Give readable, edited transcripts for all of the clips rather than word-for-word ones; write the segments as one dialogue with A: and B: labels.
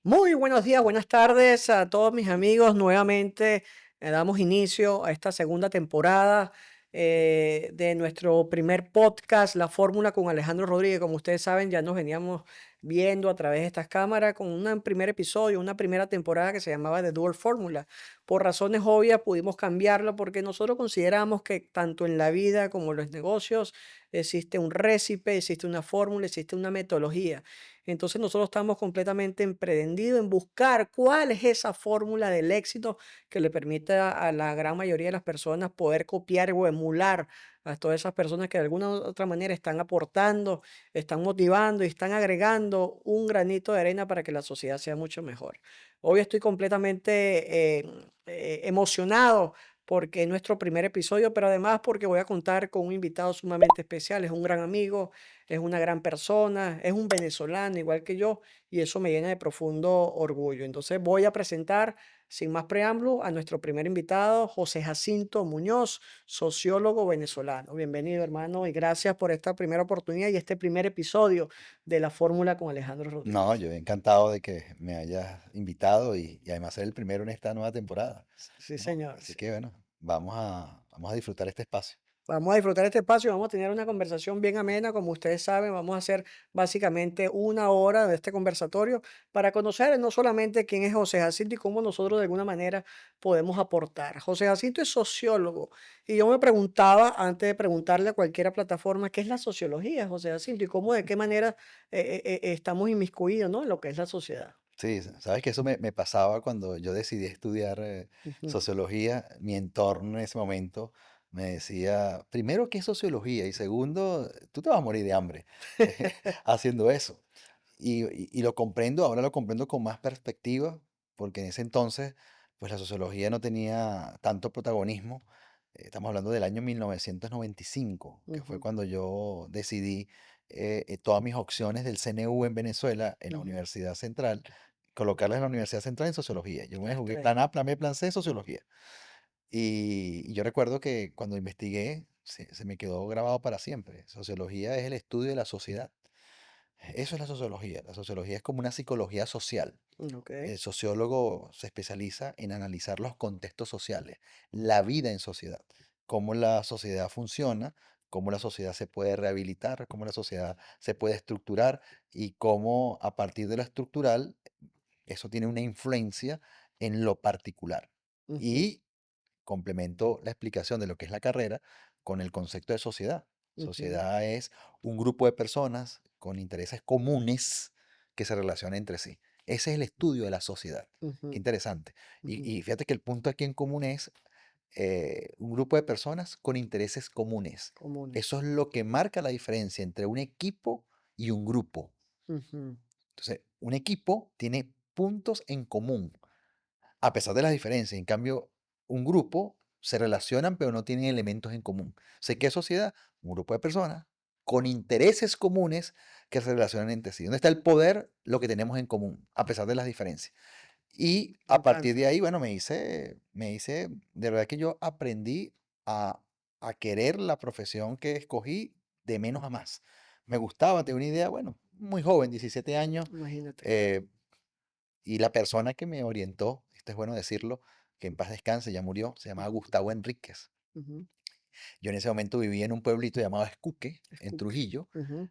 A: Muy buenos días, buenas tardes a todos mis amigos. Nuevamente damos inicio a esta segunda temporada de nuestro primer podcast, La Fórmula con Alejandro Rodríguez. Como ustedes saben, ya nos veníamos viendo a través de estas cámaras con un primer episodio, una primera temporada que se llamaba The Dual Fórmula. Por razones obvias pudimos cambiarlo porque nosotros consideramos que tanto en la vida como en los negocios existe un récipe, existe una fórmula, existe una metodología. Entonces nosotros estamos completamente emprendidos en buscar cuál es esa fórmula del éxito que le permite a la gran mayoría de las personas poder copiar o emular a todas esas personas que de alguna u otra manera están aportando, están motivando y están agregando un granito de arena para que la sociedad sea mucho mejor. Hoy estoy completamente emocionado porque es nuestro primer episodio, pero además porque voy a contar con un invitado sumamente especial, es un gran amigo, es una gran persona, es un venezolano igual que yo y eso me llena de profundo orgullo. Entonces voy a presentar, sin más preámbulo, a nuestro primer invitado, José Jacinto Muñoz, sociólogo venezolano. Bienvenido, hermano, y gracias por esta primera oportunidad y este primer episodio de La Fórmula con Alejandro
B: No,
A: Rodríguez.
B: yo encantado de que me hayas invitado y además ser el primero en esta nueva temporada,
A: Sí,
B: ¿no?
A: señor.
B: Así que bueno, vamos a disfrutar este espacio.
A: Vamos a disfrutar este espacio, vamos a tener una conversación bien amena, como ustedes saben, vamos a hacer básicamente una hora de este conversatorio para conocer no solamente quién es José Jacinto y cómo nosotros de alguna manera podemos aportar. José Jacinto es sociólogo y yo me preguntaba, antes de preguntarle a cualquier plataforma, ¿qué es la sociología, José Jacinto? Y cómo, de qué manera estamos inmiscuidos, ¿no?, en lo que es la sociedad.
B: Sí, sabes que eso me pasaba cuando yo decidí estudiar
A: Ujú.
B: sociología. Mi entorno en ese momento me decía, primero, ¿qué es sociología? Y segundo, tú te vas a morir de hambre haciendo eso. Y lo comprendo, ahora lo comprendo con más perspectiva, porque en ese entonces, pues la sociología no tenía tanto protagonismo. Estamos hablando del año 1995, que fue
A: Ujú,
B: cuando yo decidí todas mis opciones del CNU en Venezuela, en la
A: ujú.
B: Universidad Central, colocarlas en la Universidad Central en sociología. Yo me
A: Las
B: jugué
A: tres.
B: plan A, plan B, plan C, sociología. Y yo recuerdo que cuando investigué, se me quedó grabado para siempre. Sociología es el estudio de la sociedad. Eso es la sociología. La sociología es como una psicología social.
A: Ok.
B: El sociólogo se especializa en analizar los contextos sociales, la vida en sociedad, cómo la sociedad funciona, cómo la sociedad se puede rehabilitar, cómo la sociedad se puede estructurar y cómo a partir de lo estructural eso tiene una influencia en lo particular.
A: Ujú,
B: Y complemento la explicación de lo que es la carrera con el concepto de sociedad.
A: ujú,
B: Sociedad es un grupo de personas con intereses comunes que se relacionan entre sí. Ese es el estudio de la sociedad. Qué
A: ujú,
B: interesante.
A: ujú.
B: Y fíjate que el punto aquí en común es un grupo de personas con intereses comunes.
A: Comunes.
B: Eso es lo que marca la diferencia entre un equipo y un grupo.
A: Ujú.
B: Entonces, un equipo tiene puntos en común a pesar de las diferencias. En cambio, un grupo se relacionan, pero no tienen elementos en común. Sé que es sociedad, un grupo de personas con intereses comunes que se relacionan entre sí. ¿Dónde está el poder? Lo que tenemos en común, a pesar de las diferencias. Y
A: Me
B: a partir
A: encanta.
B: de ahí, bueno, de verdad que yo aprendí a, a querer la profesión que escogí de menos a más. Me gustaba, tenía una idea, bueno, muy joven, 17 años,
A: Imagínate, claro.
B: eh, y la persona que me orientó, esto es bueno decirlo, que en paz descanse, ya murió, se llamaba
A: Ujú,
B: Gustavo Enríquez.
A: ujú.
B: Yo en ese momento vivía en un pueblito llamado Escuque, en
A: Escuque.
B: Trujillo,
A: Ujú,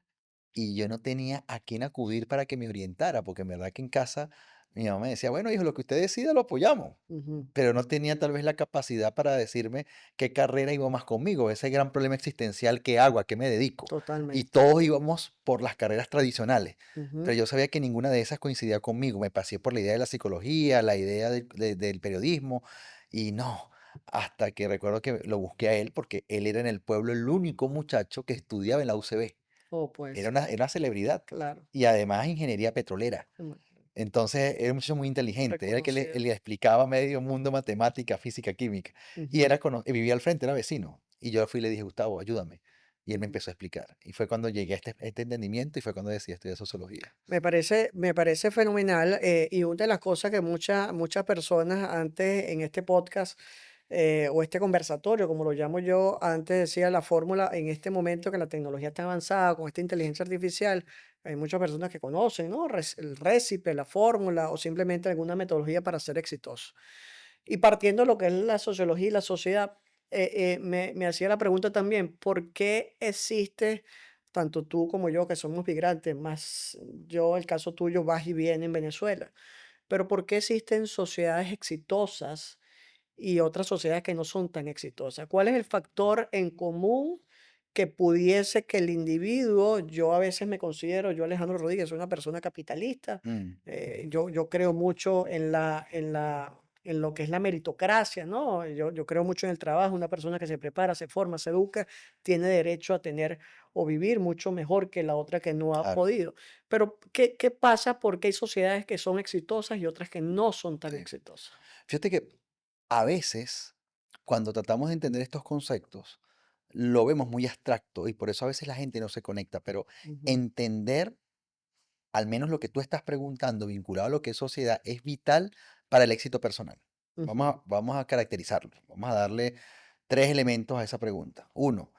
B: y yo no tenía a quién acudir para que me orientara, porque en verdad que en casa mi mamá me decía, bueno, hijo, lo que usted decida lo apoyamos,
A: ujú.
B: pero no tenía tal vez la capacidad para decirme qué carrera iba más conmigo, ese gran problema existencial, qué hago, a qué me dedico. Y
A: Totalmente.
B: todos íbamos por las carreras tradicionales,
A: Ujú.
B: pero yo sabía que ninguna de esas coincidía conmigo. Me pasé por la idea de la psicología, la idea del periodismo, y no, hasta que recuerdo que lo busqué a él, porque él era en el pueblo el único muchacho que estudiaba en la UCB.
A: Oh, pues,
B: Era una celebridad,
A: claro.
B: y además ingeniería petrolera.
A: Imagínate.
B: Entonces, era un muchacho muy inteligente, era el que
A: Reconocido.
B: le explicaba a medio mundo matemática, física, química, y
A: Ujú.
B: y vivía al frente, era vecino. Y yo fui y le dije, Gustavo, ayúdame. Y él me empezó a explicar. Y fue cuando llegué a este entendimiento y fue cuando decidí estudiar sociología.
A: Me parece fenomenal y una de las cosas que muchas personas antes en este podcast o este conversatorio, como lo llamo yo, antes decía la fórmula, en este momento que la tecnología está avanzada, con esta inteligencia artificial, hay muchas personas que conocen, ¿no? El récipe, la fórmula o simplemente alguna metodología para ser exitoso. Y partiendo de lo que es la sociología y la sociedad, me hacía la pregunta también, ¿por qué existe, tanto tú como yo, que somos migrantes, más yo, el caso tuyo, vas y vienes en Venezuela, pero por qué existen sociedades exitosas y otras sociedades que no son tan exitosas? ¿Cuál es el factor en común que pudiese que el individuo, yo a veces me considero, yo Alejandro Rodríguez, soy una persona capitalista,
B: Mm,
A: yo creo mucho en lo que es la meritocracia, ¿no? Yo creo mucho en el trabajo, una persona que se prepara, se forma, se educa, tiene derecho a tener o vivir mucho mejor que la otra que no ha
B: claro,
A: podido. Pero, ¿qué pasa? Porque hay sociedades que son exitosas y otras que no son tan
B: sí.
A: exitosas.
B: Fíjate que a veces, cuando tratamos de entender estos conceptos, lo vemos muy abstracto y por eso a veces la gente no se conecta, pero
A: Ujú,
B: entender al menos lo que tú estás preguntando vinculado a lo que es sociedad es vital para el éxito personal.
A: ujú,
B: Vamos a caracterizarlo, vamos a darle tres elementos a esa pregunta. Uno,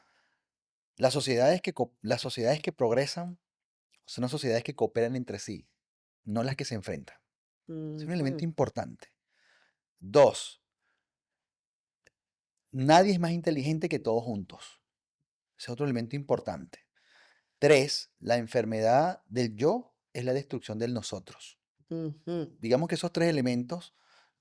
B: las sociedades que progresan son las sociedades que cooperan entre sí, no las que se enfrentan. Es un elemento
A: ujú,
B: importante. Dos, nadie es más inteligente que todos juntos. Ese es otro elemento importante. Tres, la enfermedad del yo es la destrucción del nosotros.
A: ujú,
B: Digamos que esos tres elementos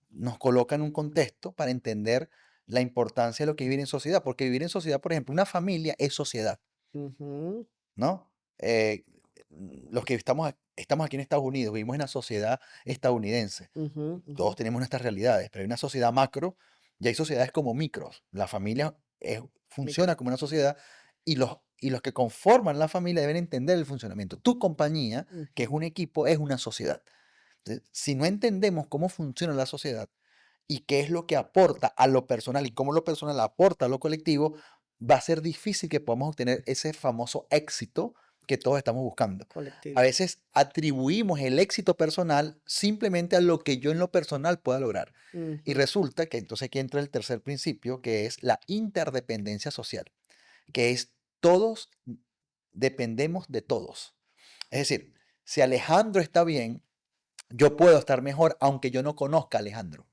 B: nos colocan en un contexto para entender la importancia de lo que es vivir en sociedad, porque vivir en sociedad, por ejemplo, una familia es sociedad,
A: ujú,
B: ¿no? Los que estamos aquí en Estados Unidos, vivimos en la sociedad estadounidense.
A: ujú,
B: Todos
A: ujú.
B: tenemos nuestras realidades, pero hay una sociedad macro y hay sociedades como micros. La familia
A: Micro.
B: funciona como una sociedad y los que conforman la familia deben entender el funcionamiento. Tu compañía, que es
A: Ujú,
B: un equipo, es una sociedad. Entonces, si no entendemos cómo funciona la sociedad y qué es lo que aporta a lo personal y cómo lo personal aporta a lo colectivo, va a ser difícil que podamos obtener ese famoso éxito que todos estamos buscando. A
A: colectivo.
B: veces atribuimos el éxito personal simplemente a lo que yo en lo personal pueda lograr. Y
A: Ujú,
B: resulta que entonces aquí entra el tercer principio, que es la interdependencia social, que es todos dependemos de todos. Es decir, si Alejandro está bien, yo puedo estar mejor aunque yo no conozca a Alejandro.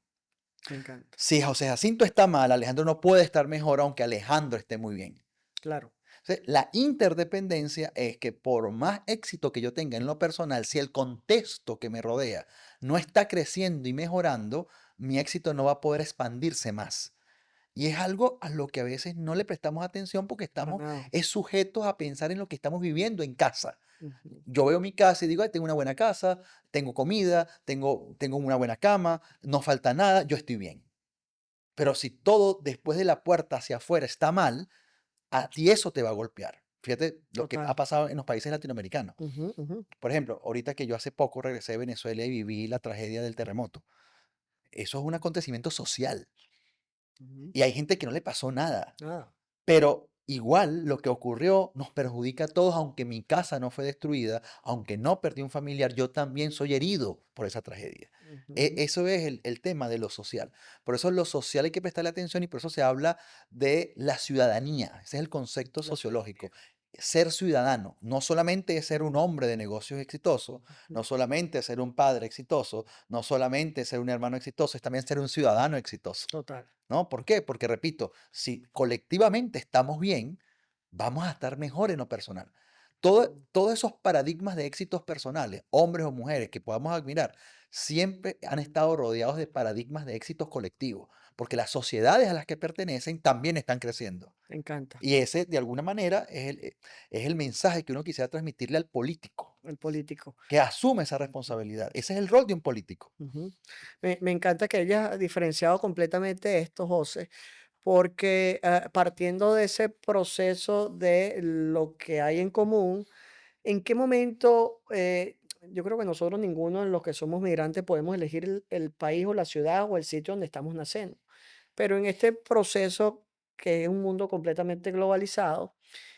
A: me encanta.
B: Si José Jacinto está mal, Alejandro no puede estar mejor aunque Alejandro esté muy bien.
A: Claro.
B: Entonces, la interdependencia es que por más éxito que yo tenga en lo personal, si el contexto que me rodea no está creciendo y mejorando, mi éxito no va a poder expandirse más. Y es algo a lo que a veces no le prestamos atención porque
A: Para
B: estamos
A: nada.
B: es sujetos a pensar en lo que estamos viviendo en casa.
A: Ujú,
B: Yo veo mi casa y digo: "Ay, tengo una buena casa, tengo comida, tengo una buena cama, no falta nada, yo estoy bien". Pero si todo después de la puerta hacia afuera está mal, a ti eso te va a golpear. Fíjate lo que ha
A: total.
B: pasado en los países latinoamericanos.
A: Ujú, ujú,
B: Por ejemplo, ahorita que yo hace poco regresé de Venezuela y viví la tragedia del terremoto. Eso es un acontecimiento social
A: ujú.
B: y hay gente que no le pasó nada.
A: Nada.
B: Pero igual lo que ocurrió nos perjudica a todos, aunque mi casa no fue destruida, aunque no perdí un familiar, yo también soy herido por esa tragedia.
A: Ujú,
B: Eso es el tema de lo social. Por eso lo social hay que prestarle atención y por eso se habla de la ciudadanía. Ese es el concepto
A: la ciudadanía.
B: sociológico. Ser ciudadano, no solamente es ser un hombre de negocios exitoso,
A: Ujú,
B: no solamente es ser un padre exitoso, no solamente es ser un hermano exitoso, es también ser un ciudadano exitoso.
A: total.
B: ¿No? ¿Por qué? Porque, repito, si colectivamente estamos bien, vamos a estar mejor en lo personal.
A: Mm,
B: Todos esos paradigmas de éxitos personales, hombres o mujeres, que podamos admirar, siempre han estado rodeados de paradigmas de éxitos colectivos, porque las sociedades a las que pertenecen también están creciendo.
A: me encanta.
B: Y ese, de alguna manera, es el mensaje que uno quisiera transmitirle al político,
A: El político.
B: que asume esa
A: Ujú,
B: responsabilidad. Ese es el rol de un político.
A: ujú. Me encanta que hayas diferenciado completamente esto, José, porque partiendo de ese proceso de lo que hay en común, ¿en qué momento, yo creo que nosotros ninguno de los que somos migrantes podemos elegir el país o la ciudad o el sitio donde estamos naciendo? Pero en este proceso, que es un mundo completamente globalizado,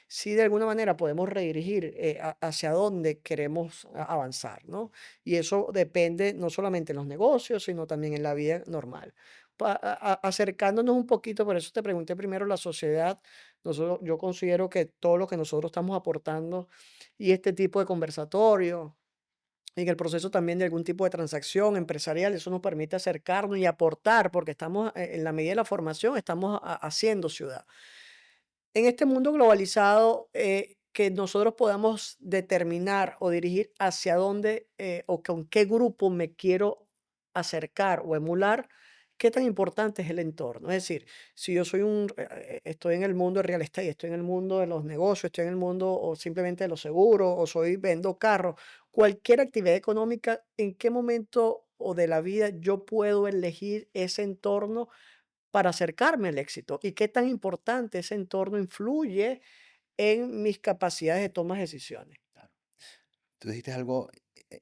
A: sí de alguna manera podemos redirigir hacia dónde queremos avanzar, ¿no? Y eso depende no solamente en los negocios, sino también en la vida normal. acercándonos un poquito, por eso te pregunté primero la sociedad. Yo considero que todo lo que nosotros estamos aportando y este tipo de conversatorio, en el proceso también de algún tipo de transacción empresarial, eso nos permite acercarnos y aportar, porque estamos, en la medida de la formación, estamos haciendo ciudad. En este mundo globalizado, que nosotros podamos determinar o dirigir hacia dónde o con qué grupo me quiero acercar o emular, qué tan importante es el entorno. Es decir, si yo estoy en el mundo del real estate, estoy en el mundo de los negocios, estoy en el mundo o simplemente de los seguros, o vendo carros, cualquier actividad económica, ¿en qué momento o de la vida yo puedo elegir ese entorno para acercarme al éxito? ¿Y qué tan importante ese entorno influye en mis capacidades de toma de decisiones?
B: Claro. Tú dijiste algo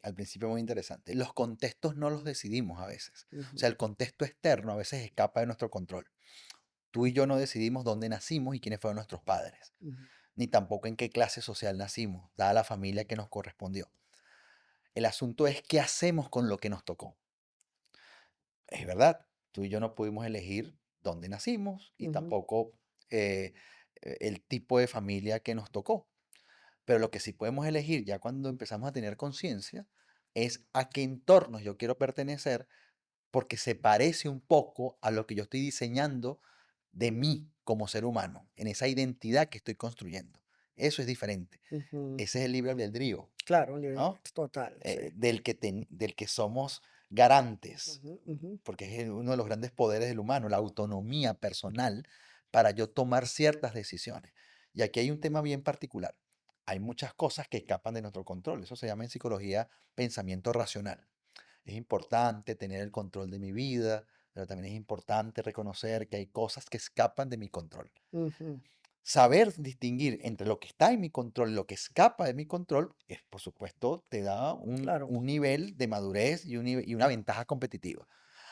B: al principio muy interesante. Los contextos no los decidimos a veces. O sea,
A: Ujú,
B: el contexto externo a veces escapa de nuestro control. Tú y yo no decidimos dónde nacimos y quiénes fueron nuestros padres,
A: ujú,
B: ni tampoco en qué clase social nacimos, dada la familia que nos correspondió. El asunto es qué hacemos con lo que nos tocó. Es verdad, tú y yo no pudimos elegir dónde nacimos y
A: ujú,
B: tampoco el tipo de familia que nos tocó. Pero lo que sí podemos elegir ya cuando empezamos a tener conciencia es a qué entornos yo quiero pertenecer porque se parece un poco a lo que yo estoy diseñando de mí como ser humano, en esa identidad que estoy construyendo. Eso es diferente.
A: ujú.
B: Ese es el libre albedrío,
A: Claro, un libre
B: ¿no?
A: total, sí.
B: Del que somos garantes,
A: Ujú, ujú,
B: porque es uno de los grandes poderes del humano, la autonomía personal para yo tomar ciertas decisiones. Y aquí hay un tema bien particular. Hay muchas cosas que escapan de nuestro control. Eso se llama en psicología pensamiento racional. Es importante tener el control de mi vida, pero también es importante reconocer que hay cosas que escapan de mi control.
A: ujú.
B: Saber distinguir entre lo que está en mi control y lo que escapa de mi control, es, por supuesto, te da
A: Claro.
B: un nivel de madurez y una ventaja competitiva.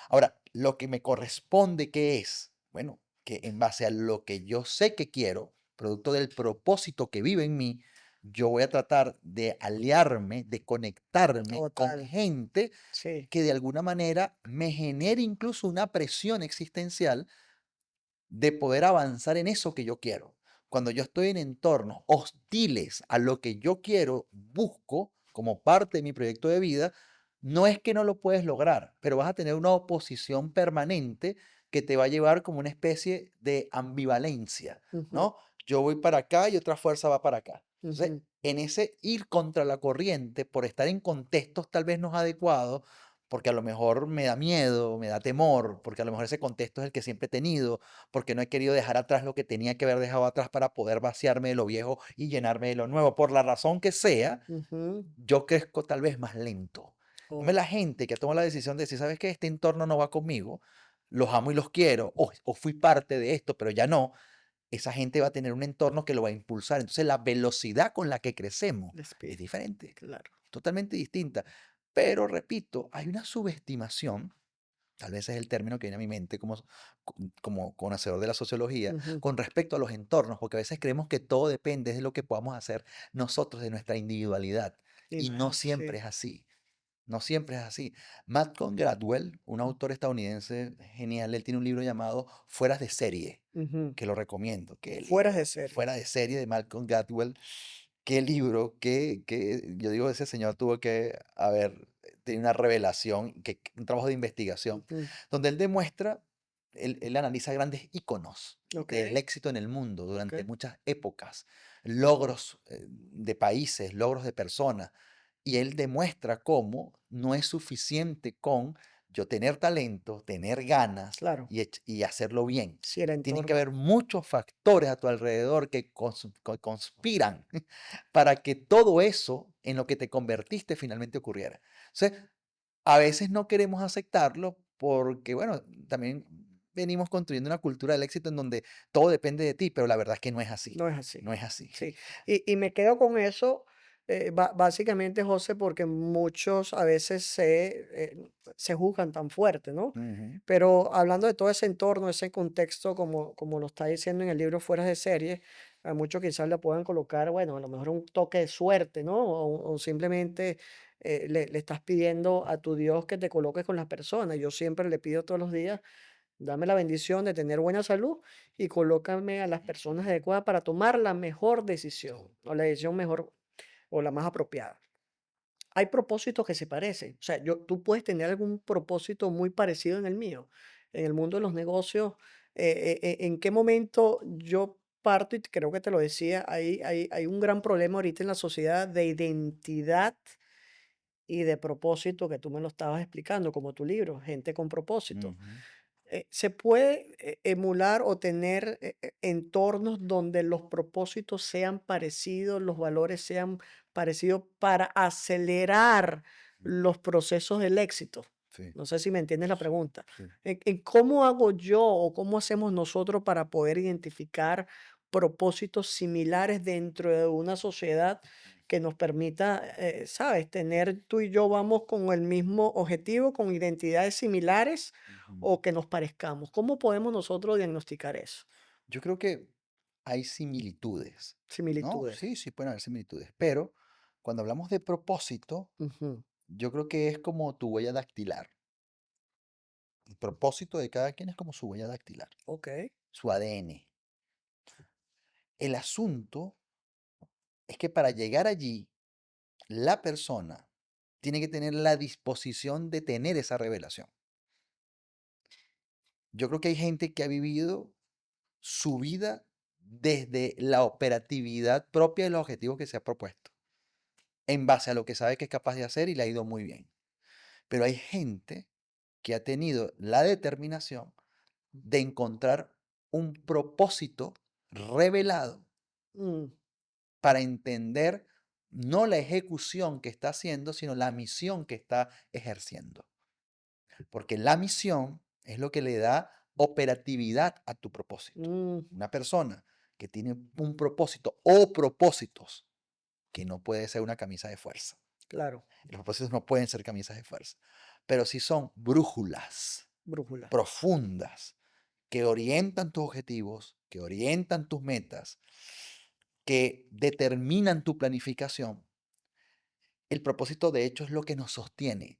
B: Ahora, lo que me corresponde, ¿qué es? Bueno, que en base a lo que yo sé que quiero, producto del propósito que vive en mí, yo voy a tratar de aliarme, de conectarme con
A: Total,
B: gente
A: sí.
B: que de alguna manera me genere incluso una presión existencial de poder avanzar en eso que yo quiero. Cuando yo estoy en entornos hostiles a lo que yo quiero, busco como parte de mi proyecto de vida, no es que no lo puedes lograr, pero vas a tener una oposición permanente que te va a llevar como una especie de ambivalencia,
A: Ujú,
B: ¿no? Yo voy para acá y otra fuerza va para acá. Entonces,
A: ujú,
B: en ese ir contra la corriente, por estar en contextos tal vez no adecuados, porque a lo mejor me da miedo, me da temor, porque a lo mejor ese contexto es el que siempre he tenido, porque no he querido dejar atrás lo que tenía que haber dejado atrás para poder vaciarme de lo viejo y llenarme de lo nuevo. Por la razón que sea,
A: ujú.
B: yo crezco tal vez más lento. Dame
A: Oh,
B: la gente que toma la decisión de decir, ¿sabes qué? Este entorno no va conmigo, los amo y los quiero, o fui parte de esto, pero ya no. Esa gente va a tener un entorno que lo va a impulsar. Entonces la velocidad con la que crecemos
A: el
B: es
A: speed,
B: diferente,
A: claro.
B: totalmente distinta. Pero repito, hay una subestimación. Tal vez es el término que viene a mi mente como conocedor de la sociología,
A: Ujú.
B: con respecto a los entornos, porque a veces creemos que todo depende de lo que podamos hacer nosotros, de nuestra individualidad.
A: Y
B: Y
A: no es
B: no siempre
A: así.
B: es así. No siempre es así. Malcolm Gladwell, un autor estadounidense genial, él tiene un libro llamado Fueras de serie,
A: Ujú.
B: que lo recomiendo. Qué
A: Fueras de
B: libro,
A: serie.
B: Fuera de serie de Malcolm Gladwell. Qué libro, yo digo, ese señor tuvo que haber tenido una revelación, un trabajo de investigación,
A: Ujú.
B: donde él demuestra, él analiza grandes íconos
A: Ok,
B: del éxito en el mundo
A: ok.
B: durante muchas épocas, logros de países, logros de personas, y él demuestra cómo no es suficiente con yo tener talento, tener ganas
A: Claro.
B: y hacerlo bien.
A: Sí, el
B: Tienen que
A: entorno.
B: haber muchos factores a tu alrededor que conspiran para que todo eso en lo que te convertiste finalmente ocurriera. Entonces, a veces no queremos aceptarlo porque, bueno, también venimos construyendo una cultura del éxito en donde todo depende de ti, pero la verdad es que no es así.
A: No es así.
B: No es así.
A: Sí. Y me quedo con eso, básicamente, José, porque muchos a veces se juzgan tan fuerte, ¿no?
B: Ujú,
A: Pero hablando de todo ese entorno, ese contexto, como lo está diciendo en el libro Fuera de Serie, a muchos quizás le puedan colocar, bueno, a lo mejor un toque de suerte, ¿no? O simplemente le estás pidiendo a tu Dios que te coloques con las personas. Yo siempre le pido todos los días Dame la bendición de tener buena salud y colócame a las personas adecuadas para tomar la mejor decisión o la decisión mejor o la más apropiada. Hay propósitos que se parecen. O sea, tú puedes tener algún propósito muy parecido en el mío. En el mundo de los negocios, ¿en qué momento yo parto? Y creo que te lo decía, hay un gran problema ahorita en la sociedad de identidad y de propósito que tú me lo estabas explicando, como tu libro, Gente con propósito.
B: Ujú,
A: Se puede emular o tener entornos donde los propósitos sean parecidos, los valores sean parecidos para acelerar
B: ujú.
A: los procesos del éxito.
B: Sí,
A: No sé si me entiendes la pregunta.
B: sí.
A: En cómo hago yo o cómo hacemos nosotros para poder identificar propósitos similares dentro de una sociedad que nos permita, sabes, tener tú y yo vamos con el mismo objetivo, con identidades similares
B: Ujú.
A: o que nos parezcamos. ¿Cómo podemos nosotros diagnosticar eso?
B: Yo creo que hay similitudes, ¿no?
A: Similitudes.
B: Sí, sí pueden haber similitudes, pero cuando hablamos de propósito,
A: Ujú.
B: yo creo que es como tu huella dactilar. El propósito de cada quien es como su huella dactilar,
A: Ok.
B: su ADN. El asunto es que para llegar allí, la persona tiene que tener la disposición de tener esa revelación. Yo creo que hay gente que ha vivido su vida desde la operatividad propia de los objetivos que se ha propuesto, en base a lo que sabe que es capaz de hacer y le ha ido muy bien. Pero hay gente que ha tenido la determinación de encontrar un propósito revelado
A: Mm,
B: para entender no la ejecución que está haciendo, sino la misión que está ejerciendo. Porque la misión es lo que le da operatividad a tu propósito.
A: mm,
B: Una persona que tiene un propósito o propósitos, que no puede ser una camisa de fuerza.
A: claro.
B: Los propósitos no pueden ser camisas de fuerza, pero sí son brújulas
A: Brújula.
B: profundas que orientan tus objetivos, que orientan tus metas, que determinan tu planificación. El propósito, de hecho, es lo que nos sostiene.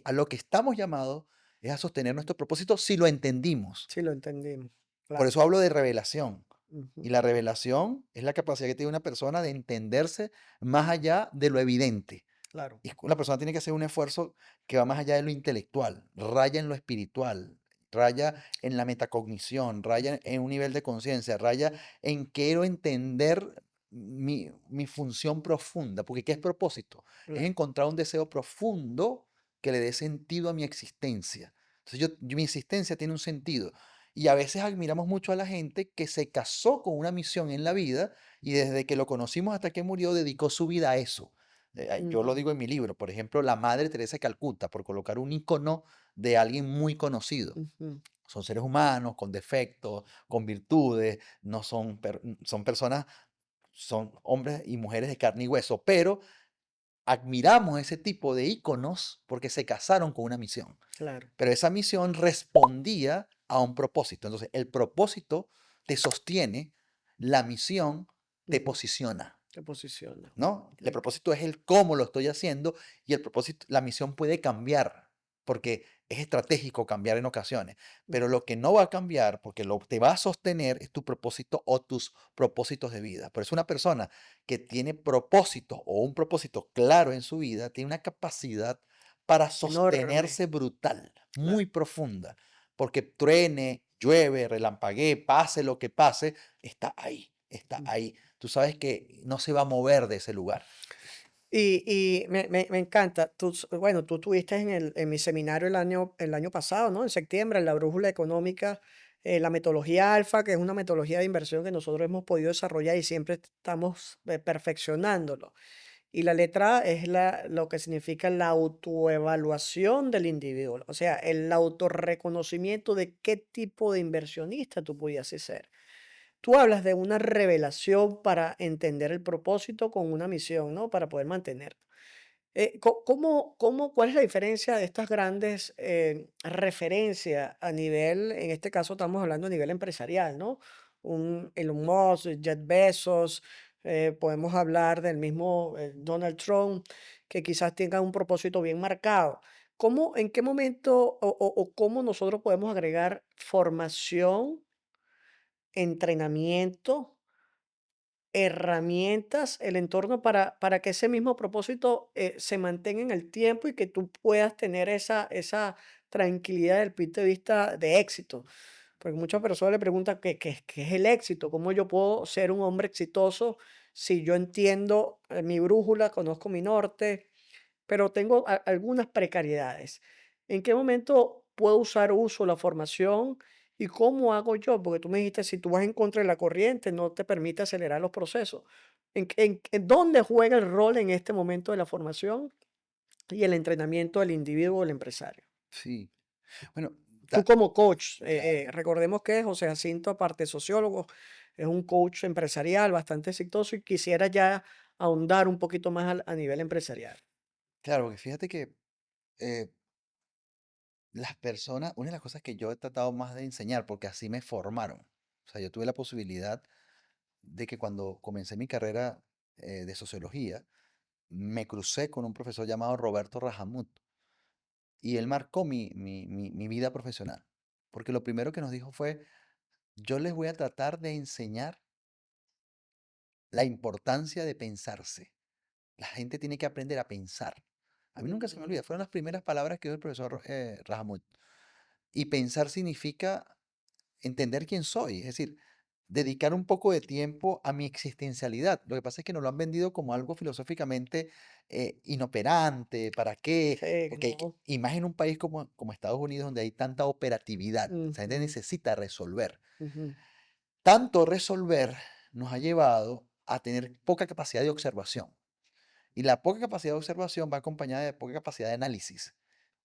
B: A lo que estamos llamados es a sostener nuestro propósito si lo entendimos.
A: Sí, lo entendimos.
B: Por
A: Claro.
B: eso hablo de revelación.
A: Ujú,
B: Y la revelación es la capacidad que tiene una persona de entenderse más allá de lo evidente.
A: claro.
B: Y la persona tiene que hacer un esfuerzo que va más allá de lo intelectual, raya en lo espiritual, raya en la metacognición, raya en un nivel de conciencia, raya en quiero entender mi función profunda, porque ¿qué es propósito? Es
A: Claro.
B: encontrar un deseo profundo que le dé sentido a mi existencia. Entonces mi existencia tiene un sentido. Y a veces admiramos mucho a la gente que se casó con una misión en la vida y desde que lo conocimos hasta que murió dedicó su vida a eso. Yo lo
A: Ujú,
B: digo en mi libro, por ejemplo, la Madre Teresa de Calcuta, por colocar un icono de alguien muy conocido.
A: ujú,
B: Son seres humanos con defectos, con virtudes, no son, son personas, son hombres y mujeres de carne y hueso, pero admiramos ese tipo de iconos porque se casaron con una misión.
A: claro.
B: Pero esa misión respondía a un propósito. Entonces, el propósito te sostiene, la misión te
A: Ujú,
B: posiciona.
A: te posiciona.
B: ¿No?
A: Ok.
B: El propósito es el cómo lo estoy haciendo y el propósito, la misión puede cambiar porque es estratégico cambiar en ocasiones, pero
A: Ujú,
B: lo que no va a cambiar, porque lo te va a sostener es tu propósito o tus propósitos de vida. Por eso una persona que tiene propósito o un propósito claro en su vida tiene una capacidad para
A: enorme.
B: sostenerse brutal,
A: Claro.
B: muy profunda, porque truene, llueve, relampaguee, pase lo que pase, está ahí, está
A: Mm.
B: ahí. Tú sabes que no se va a mover de ese lugar.
A: Y me encanta. Bueno, tú tuviste en mi seminario el año pasado, ¿no? En septiembre, en la brújula económica, la metodología alfa, que es una metodología de inversión que nosotros hemos podido desarrollar y siempre estamos perfeccionándolo. Y la letra A es lo que significa la autoevaluación del individuo, o sea, el autorreconocimiento de qué tipo de inversionista tú pudieses ser. Tú hablas de una revelación para entender el propósito con una misión, ¿no? Para poder mantener. Cuál es la diferencia de estas grandes referencias a nivel, en este caso estamos hablando a nivel empresarial, ¿no? Un Elon Musk, Jeff Bezos, podemos hablar del mismo Donald Trump, que quizás tenga un propósito bien marcado, ¿En qué momento o cómo nosotros podemos agregar formación, entrenamiento, herramientas, el entorno para que ese mismo propósito se mantenga en el tiempo y que tú puedas tener esa tranquilidad desde el punto de vista de éxito? Porque muchas personas le preguntan qué es el éxito, cómo yo puedo ser un hombre exitoso si yo entiendo mi brújula, conozco mi norte, pero tengo algunas precariedades. ¿En qué momento puedo uso la formación y cómo hago yo? Porque tú me dijiste, si tú vas en contra de la corriente, no te permite acelerar los procesos. ¿En dónde juega el rol en este momento de la formación y el entrenamiento del individuo o del empresario?
B: Sí. Bueno,
A: Tú
B: ta
A: como coach,
B: claro,
A: recordemos que José Jacinto, aparte de sociólogo, es un coach empresarial bastante exitoso y quisiera ya ahondar un poquito más a nivel empresarial.
B: claro, porque fíjate que, eh, las personas una de las cosas que yo he tratado más de enseñar, porque así me formaron. O sea, yo tuve la posibilidad de que cuando comencé mi carrera, de sociología, me crucé con un profesor llamado Roberto Rahamut, y él marcó mi vida profesional. Porque lo primero que nos dijo fue: "Yo les voy a tratar de enseñar la importancia de pensarse. La gente tiene que aprender a pensar". A mí nunca se me
A: Ujú,
B: olvida, fueron las primeras palabras que dijo el profesor, Rahamut. Y pensar significa entender quién soy, es decir, dedicar un poco de tiempo a mi existencialidad. Lo que pasa es que nos lo han vendido como algo filosóficamente inoperante, ¿para qué?
A: sí,
B: Porque
A: no.
B: y más en un país como Estados Unidos, donde hay tanta operatividad, esa gente
A: Ujú,
B: necesita resolver.
A: ujú,
B: Tanto resolver nos ha llevado a tener poca capacidad de observación. Y la poca capacidad de observación va acompañada de poca capacidad de análisis.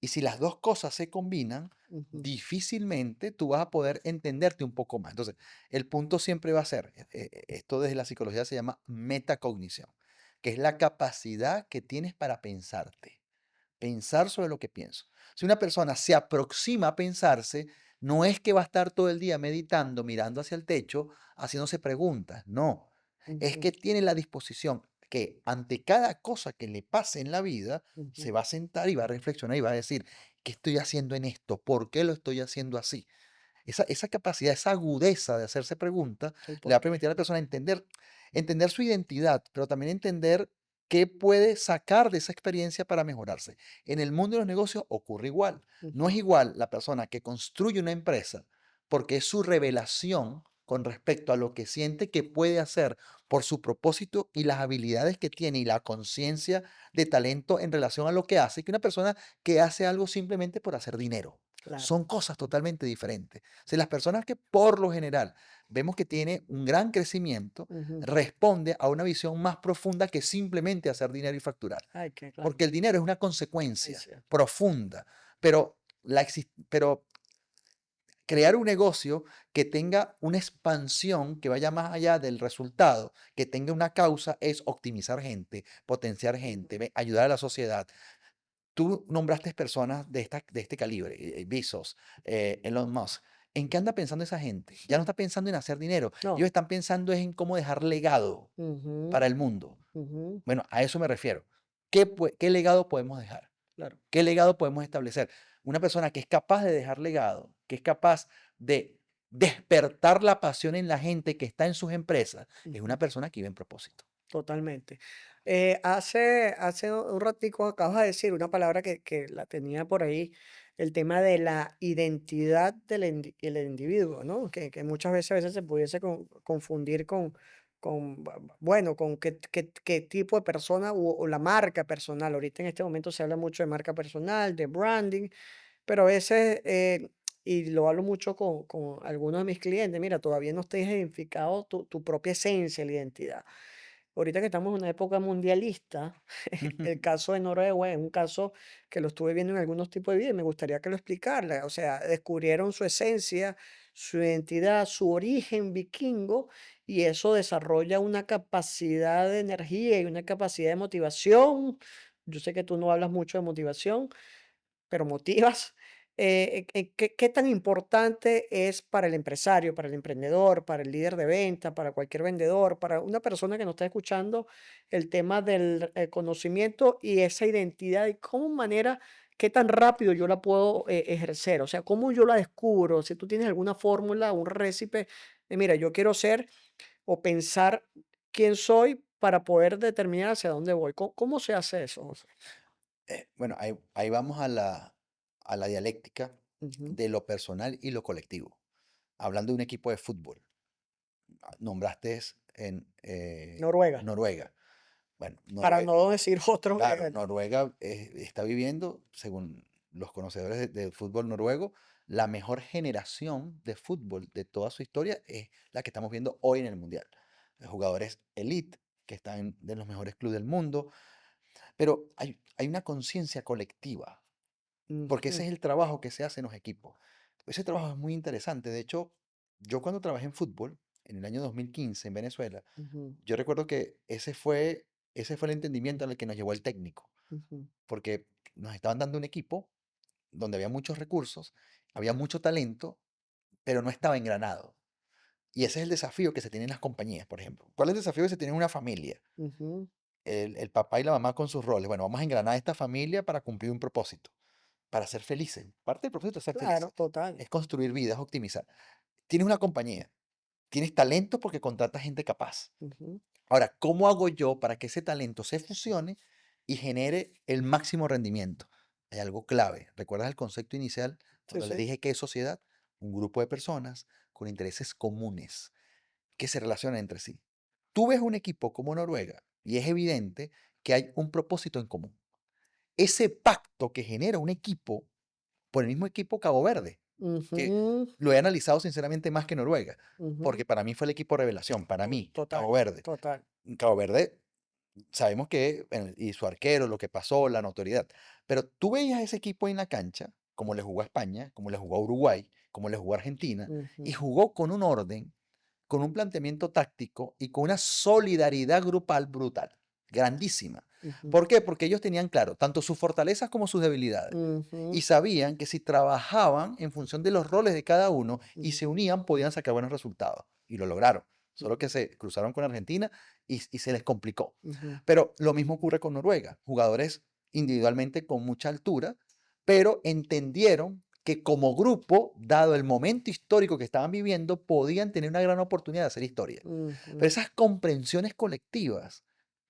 B: Y si las dos cosas se combinan,
A: ujú,
B: difícilmente tú vas a poder entenderte un poco más. Entonces, el punto siempre va a ser, esto desde la psicología se llama metacognición, que es la capacidad que tienes para pensarte, pensar sobre lo que pienso. Si una persona se aproxima a pensarse, no es que va a estar todo el día meditando, mirando hacia el techo, haciéndose preguntas, no, es
A: ujú,
B: que tiene la disposición que ante cada cosa que le pase en la vida, se
A: ujú.
B: va a sentar y va a reflexionar y va a decir, ¿qué estoy haciendo en esto? ¿Por qué lo estoy haciendo así? Esa capacidad, esa agudeza de hacerse preguntas,
A: El
B: le va a
A: porqué.
B: permitir a la persona entender su identidad, pero también entender qué puede sacar de esa experiencia para mejorarse. En el mundo de los negocios ocurre igual. No
A: Ujú,
B: es igual la persona que construye una empresa porque es su revelación con respecto a lo que siente que puede hacer por su propósito y las habilidades que tiene y la conciencia de talento en relación a lo que hace, que una persona que hace algo simplemente por hacer dinero.
A: claro.
B: Son cosas totalmente diferentes. Si las personas que por lo general vemos que tiene un gran crecimiento,
A: Ujú.
B: responde a una visión más profunda que simplemente hacer dinero y facturar.
A: Ay, que claro.
B: Porque el dinero es una
A: Ay,
B: consecuencia
A: sí.
B: profunda, pero crear un negocio que tenga una expansión que vaya más allá del resultado, que tenga una causa, es optimizar gente, potenciar
A: Ujú,
B: gente, ayudar a la sociedad. Tú nombraste personas de este calibre, Bezos, Elon Musk. ¿En qué anda pensando esa gente? Ya no está pensando en hacer dinero.
A: no.
B: Ellos están pensando es en cómo dejar legado
A: Ujú,
B: para el mundo.
A: ujú,
B: Bueno, a eso me refiero. ¿Qué legado podemos dejar?
A: claro.
B: ¿Qué legado podemos establecer? Una persona que es capaz de dejar legado, que es capaz de despertar la pasión en la gente que está en sus empresas, es
A: Ujú.
B: una persona que vive en propósito.
A: Totalmente. Hace un ratico acabas de decir una palabra que la tenía por ahí, el tema de la identidad el individuo, ¿no? Que muchas veces se pudiese confundir bueno, con qué tipo de persona o la marca personal. Ahorita en este momento se habla mucho de marca personal, de branding, pero a veces, y lo hablo mucho con algunos de mis clientes, mira, todavía no estés identificado tu propia esencia, la identidad. Ahorita que estamos en una época mundialista, el caso de Noruega es un caso que lo estuve viendo en algunos tipos de videos y me gustaría que lo explicara. O sea, descubrieron su esencia, su identidad, su origen vikingo y eso desarrolla una capacidad de energía y una capacidad de motivación. Yo sé que tú no hablas mucho de motivación, pero motivas. ¿qué tan importante es para el empresario, para el emprendedor, para el líder de venta, para cualquier vendedor, para una persona que nos está escuchando, el tema del conocimiento y esa identidad y cómo manera, qué tan rápido yo la puedo ejercer? O sea, ¿cómo yo la descubro? Si tú tienes alguna fórmula, un récipe de, mira, yo quiero ser o pensar quién soy para poder determinar hacia dónde voy. ¿Cómo se hace eso, José?
B: Bueno, ahí vamos a la dialéctica
A: Ujú.
B: de lo personal y lo colectivo. Hablando de un equipo de fútbol, nombraste en
A: Noruega,
B: Noruega. Bueno,
A: para
B: Noruega,
A: no decir otro.
B: claro, Noruega está viviendo, según los conocedores del fútbol noruego, la mejor generación de fútbol de toda su historia es la que estamos viendo hoy en el Mundial. Jugadores elite que están de los mejores clubes del mundo, pero hay una conciencia colectiva, porque ese
A: Ujú,
B: es el trabajo que se hace en los equipos. Ese trabajo es muy interesante. De hecho, yo cuando trabajé en fútbol, en el año 2015 en Venezuela,
A: ujú,
B: yo recuerdo que ese fue el entendimiento al que nos llevó el técnico,
A: ujú,
B: porque nos estaban dando un equipo donde había muchos recursos, había mucho talento, pero no estaba engranado. Y ese es el desafío que se tiene en las compañías, por ejemplo. ¿Cuál es el desafío que se tiene en una familia?
A: ujú.
B: El papá y la mamá con sus roles. Bueno, vamos a engranar esta familia para cumplir un propósito, para ser felices. Parte del propósito es ser
A: Claro,
B: felices,
A: total.
B: es construir vidas, optimizar. Tienes una compañía, tienes talento porque contratas gente capaz.
A: Ujú.
B: Ahora, ¿cómo hago yo para que ese talento se fusione y genere el máximo rendimiento? Hay algo clave. ¿Recuerdas el concepto inicial
A: Sí,
B: cuando le
A: sí.
B: dije que es sociedad? Un grupo de personas con intereses comunes que se relacionan entre sí. Tú ves un equipo como Noruega y es evidente que hay un propósito en común. Ese pacto que genera un equipo por el mismo equipo Cabo Verde, que
A: Ujú,
B: lo he analizado sinceramente más que Noruega,
A: ujú.
B: porque para mí fue el equipo revelación, para mí,
A: Total,
B: Cabo Verde.
A: total.
B: Cabo Verde, sabemos que, bueno, y su arquero, lo que pasó, la notoriedad, pero tú veías ese equipo en la cancha, como le jugó a España, como le jugó a Uruguay, como le jugó a Argentina, y
A: Ujú,
B: jugó con un orden, con un planteamiento táctico y con una solidaridad grupal brutal, grandísima.
A: ujú,
B: ¿Por qué? Porque ellos tenían claro tanto sus fortalezas como sus debilidades y
A: ujú,
B: sabían que si trabajaban en función de los roles de cada uno y
A: ujú,
B: se unían, podían sacar buenos resultados. Y lo lograron. Solo
A: ujú,
B: que se cruzaron con Argentina y se les complicó.
A: ujú,
B: Pero lo mismo ocurre con Noruega. Jugadores individualmente con mucha altura, pero entendieron que como grupo, dado el momento histórico que estaban viviendo, podían tener una gran oportunidad de hacer historia. Pero
A: ujú.
B: esas comprensiones colectivas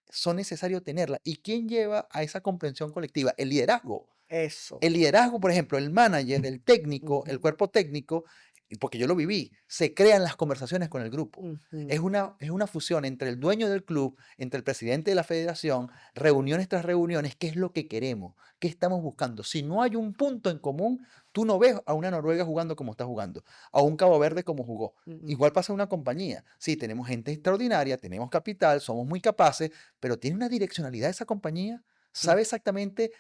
B: son necesarias tenerlas. ¿Y quién lleva a esa comprensión colectiva? El liderazgo.
A: Eso.
B: El liderazgo, por ejemplo, el manager, el técnico, el
A: Ujú,
B: cuerpo técnico, y porque yo lo viví, se crean las conversaciones con el grupo.
A: ujú,
B: Es una fusión entre el dueño del club, entre el presidente de la federación, reuniones tras reuniones, qué es lo que queremos, qué estamos buscando. Si no hay un punto en común, tú no ves a una Noruega jugando como está jugando, a un Cabo Verde como jugó.
A: ujú,
B: Igual pasa en una compañía. Sí, tenemos gente extraordinaria, tenemos capital, somos muy capaces, pero ¿tiene una direccionalidad esa compañía?
A: ujú.
B: ¿Sabe exactamente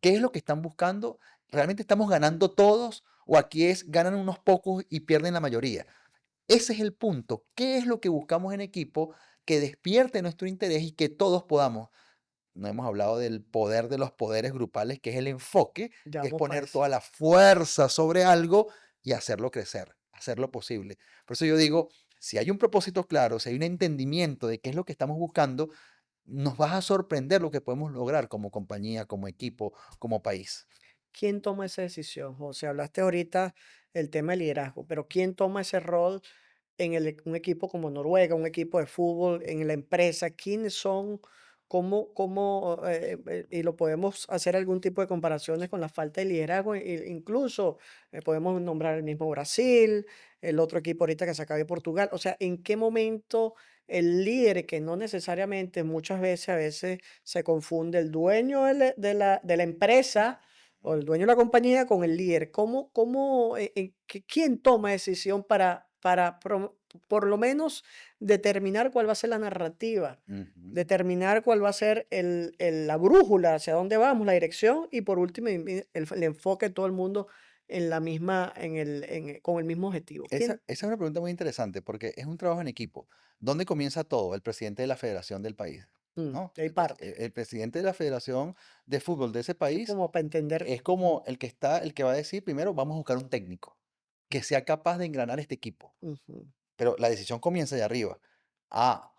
B: qué es lo que están buscando? ¿Realmente estamos ganando todos o aquí es ganan unos pocos y pierden la mayoría? Ese es el punto. ¿Qué es lo que buscamos en equipo que despierte nuestro interés y que todos podamos? No hemos hablado del poder de los poderes grupales, que es el enfoque,
A: Ya
B: que es
A: vamos para
B: poner
A: eso.
B: toda la fuerza sobre algo y hacerlo crecer, hacerlo posible. Por eso yo digo, si hay un propósito claro, si hay un entendimiento de qué es lo que estamos buscando, nos vas a sorprender lo que podemos lograr como compañía, como equipo, como país.
A: ¿Quién toma esa decisión, José? Hablaste ahorita del tema de liderazgo, pero ¿quién toma ese rol en un equipo como Noruega, un equipo de fútbol, en la empresa? ¿Quiénes son? Y lo podemos hacer algún tipo de comparaciones con la falta de liderazgo, incluso podemos nombrar el mismo Brasil, el otro equipo ahorita que se acaba de Portugal. O sea, ¿en qué momento el líder, que no necesariamente muchas veces, a veces se confunde el dueño de la empresa? O el dueño de la compañía con el líder. ¿Quién toma decisión por lo menos determinar cuál va a ser la narrativa?
B: Ujú.
A: Determinar cuál va a ser la brújula, hacia dónde vamos, la dirección y por último el enfoque de todo el mundo en la misma, con el mismo objetivo. ¿Quién?
B: Esa es una pregunta muy interesante porque es un trabajo en equipo. ¿Dónde comienza todo? El presidente de la federación del país. ¿no?
A: De ahí parte.
B: El presidente de la Federación de Fútbol de ese
A: Sí,
B: país
A: como para entender.
B: es como el que va a decir, primero vamos a buscar un técnico que sea capaz de engranar este equipo.
A: Ujú.
B: Pero la decisión comienza de arriba. Ah,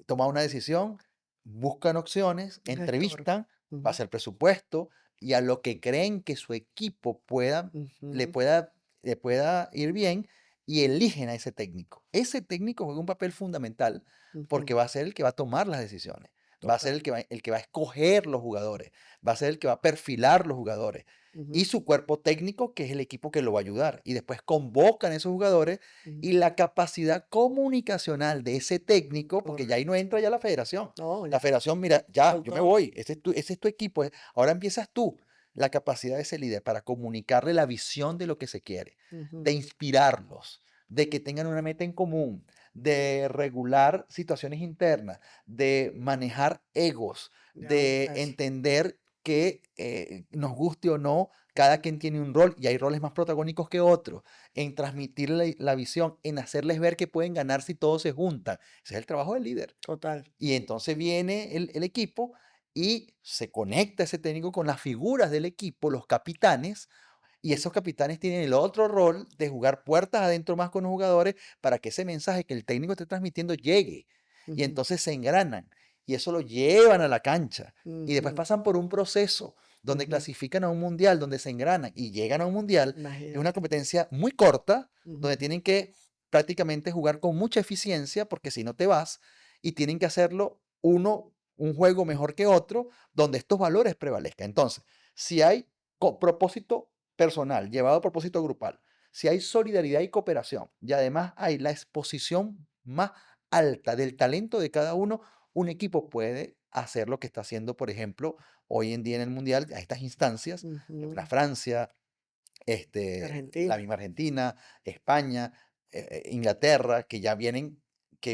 B: toman una decisión, buscan opciones,
A: Un gestor.
B: entrevistan,
A: Ujú,
B: pasa el presupuesto y a lo que creen que su equipo le
A: ujú,
B: pueda, le pueda ir bien y eligen a ese técnico. Ese técnico juega un papel fundamental
A: ujú.
B: porque va a ser el que va a tomar las decisiones, va a ser
A: Total.
B: el que va a escoger los jugadores, va a ser el que va a perfilar los jugadores
A: Ujú,
B: y su cuerpo técnico, que es el equipo que lo va a ayudar. Y después convocan a esos jugadores
A: ujú.
B: y la capacidad comunicacional de ese técnico, porque ya ahí
A: Correcto.
B: no entra ya la federación.
A: No,
B: La
A: ya
B: federación, mira, ya, yo me
A: soltó.
B: voy, ese es tu equipo, ahora empiezas tú. La capacidad de ese líder para comunicarle la visión de lo que se quiere, de
A: Ujú.
B: inspirarlos, de que tengan una meta en común, de regular situaciones internas, de manejar egos,
A: Ya vamos
B: de
A: a eso.
B: entender que nos guste o no, cada quien tiene un rol y hay roles más protagónicos que otros en transmitir la visión, en hacerles ver que pueden ganar si todos se juntan. Ese es el trabajo del líder.
A: Total.
B: Y entonces viene el equipo y se conecta ese técnico con las figuras del equipo, los capitanes, y esos capitanes tienen el otro rol de jugar puertas adentro más con los jugadores para que ese mensaje que el técnico esté transmitiendo llegue. Y
A: Ujú,
B: entonces se engranan y eso lo llevan a la cancha. Y después
A: ujú,
B: pasan por un proceso donde
A: ujú.
B: clasifican a un mundial, donde se engranan y llegan a un mundial. Es una
A: Imagínate.
B: competencia muy corta,
A: Ujú.
B: donde tienen que prácticamente jugar con mucha eficiencia, porque si no te vas, y tienen que hacerlo un juego mejor que otro, donde estos valores prevalezcan. Entonces, si hay propósito personal, llevado a propósito grupal, si hay solidaridad y cooperación y además hay la exposición más alta del talento de cada uno, un equipo puede hacer lo que está haciendo, por ejemplo, hoy en día en el Mundial, a estas instancias, la
A: Ujú.
B: Francia, la
A: Argentina.
B: misma Argentina, España, Inglaterra, que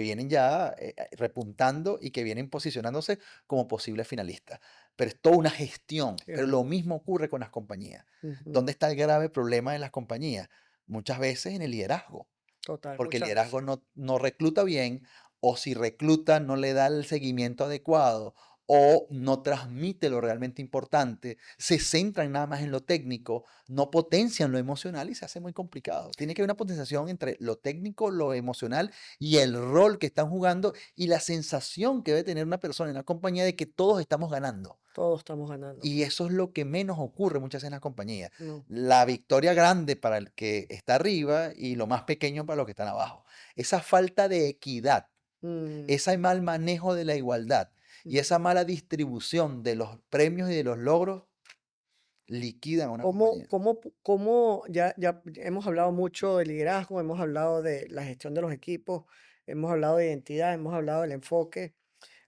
B: vienen ya repuntando y que vienen posicionándose como posibles finalistas. Pero es toda una gestión.
A: Sí, es
B: Pero
A: verdad.
B: lo mismo ocurre con las compañías.
A: Ujú.
B: ¿Dónde está el grave problema de las compañías? Muchas veces en el liderazgo,
A: Total,
B: porque el
A: muchas veces.
B: liderazgo no recluta bien, o si recluta no le da el seguimiento adecuado, o no transmite lo realmente importante, se centran nada más en lo técnico, no potencian lo emocional y se hace muy complicado. Tiene que haber una potenciación entre lo técnico, lo emocional y el rol que están jugando y la sensación que debe tener una persona en la compañía de que todos estamos ganando.
A: Todos estamos ganando.
B: Y eso es lo que menos ocurre muchas veces en las compañías.
A: No.
B: La victoria grande para el que está arriba y lo más pequeño para los que están abajo. Esa falta de equidad,
A: Mm,
B: ese mal manejo de la igualdad y esa
A: ujú.
B: mala distribución de los premios y de los logros liquidan a una compañía.
A: ¿Cómo ya hemos hablado mucho de liderazgo, hemos hablado de la gestión de los equipos, hemos hablado de identidad, hemos hablado del enfoque?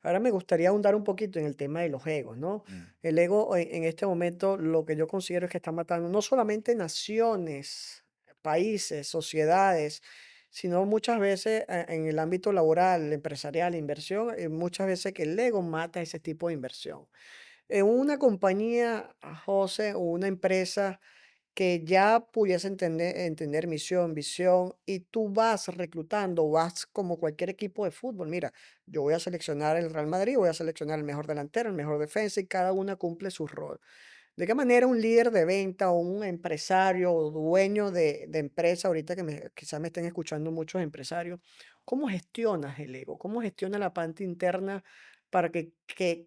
A: Ahora me gustaría ahondar un poquito en el tema de los egos, ¿no?
B: Mm,
A: El ego en este momento lo que yo considero es que está matando no solamente naciones, países, sociedades, sino muchas veces en el ámbito laboral, empresarial, inversión, muchas veces que el ego mata ese tipo de inversión. En una compañía, José, o una empresa que ya pudiese entender misión, visión, y tú vas reclutando, vas como cualquier equipo de fútbol. Mira, yo voy a seleccionar el Real Madrid, voy a seleccionar el mejor delantero, el mejor defensa, y cada una cumple su rol. ¿De qué manera un líder de venta o un empresario o dueño de empresa, ahorita que quizás me estén escuchando muchos empresarios, cómo gestionas el ego? ¿Cómo gestionas la parte interna para que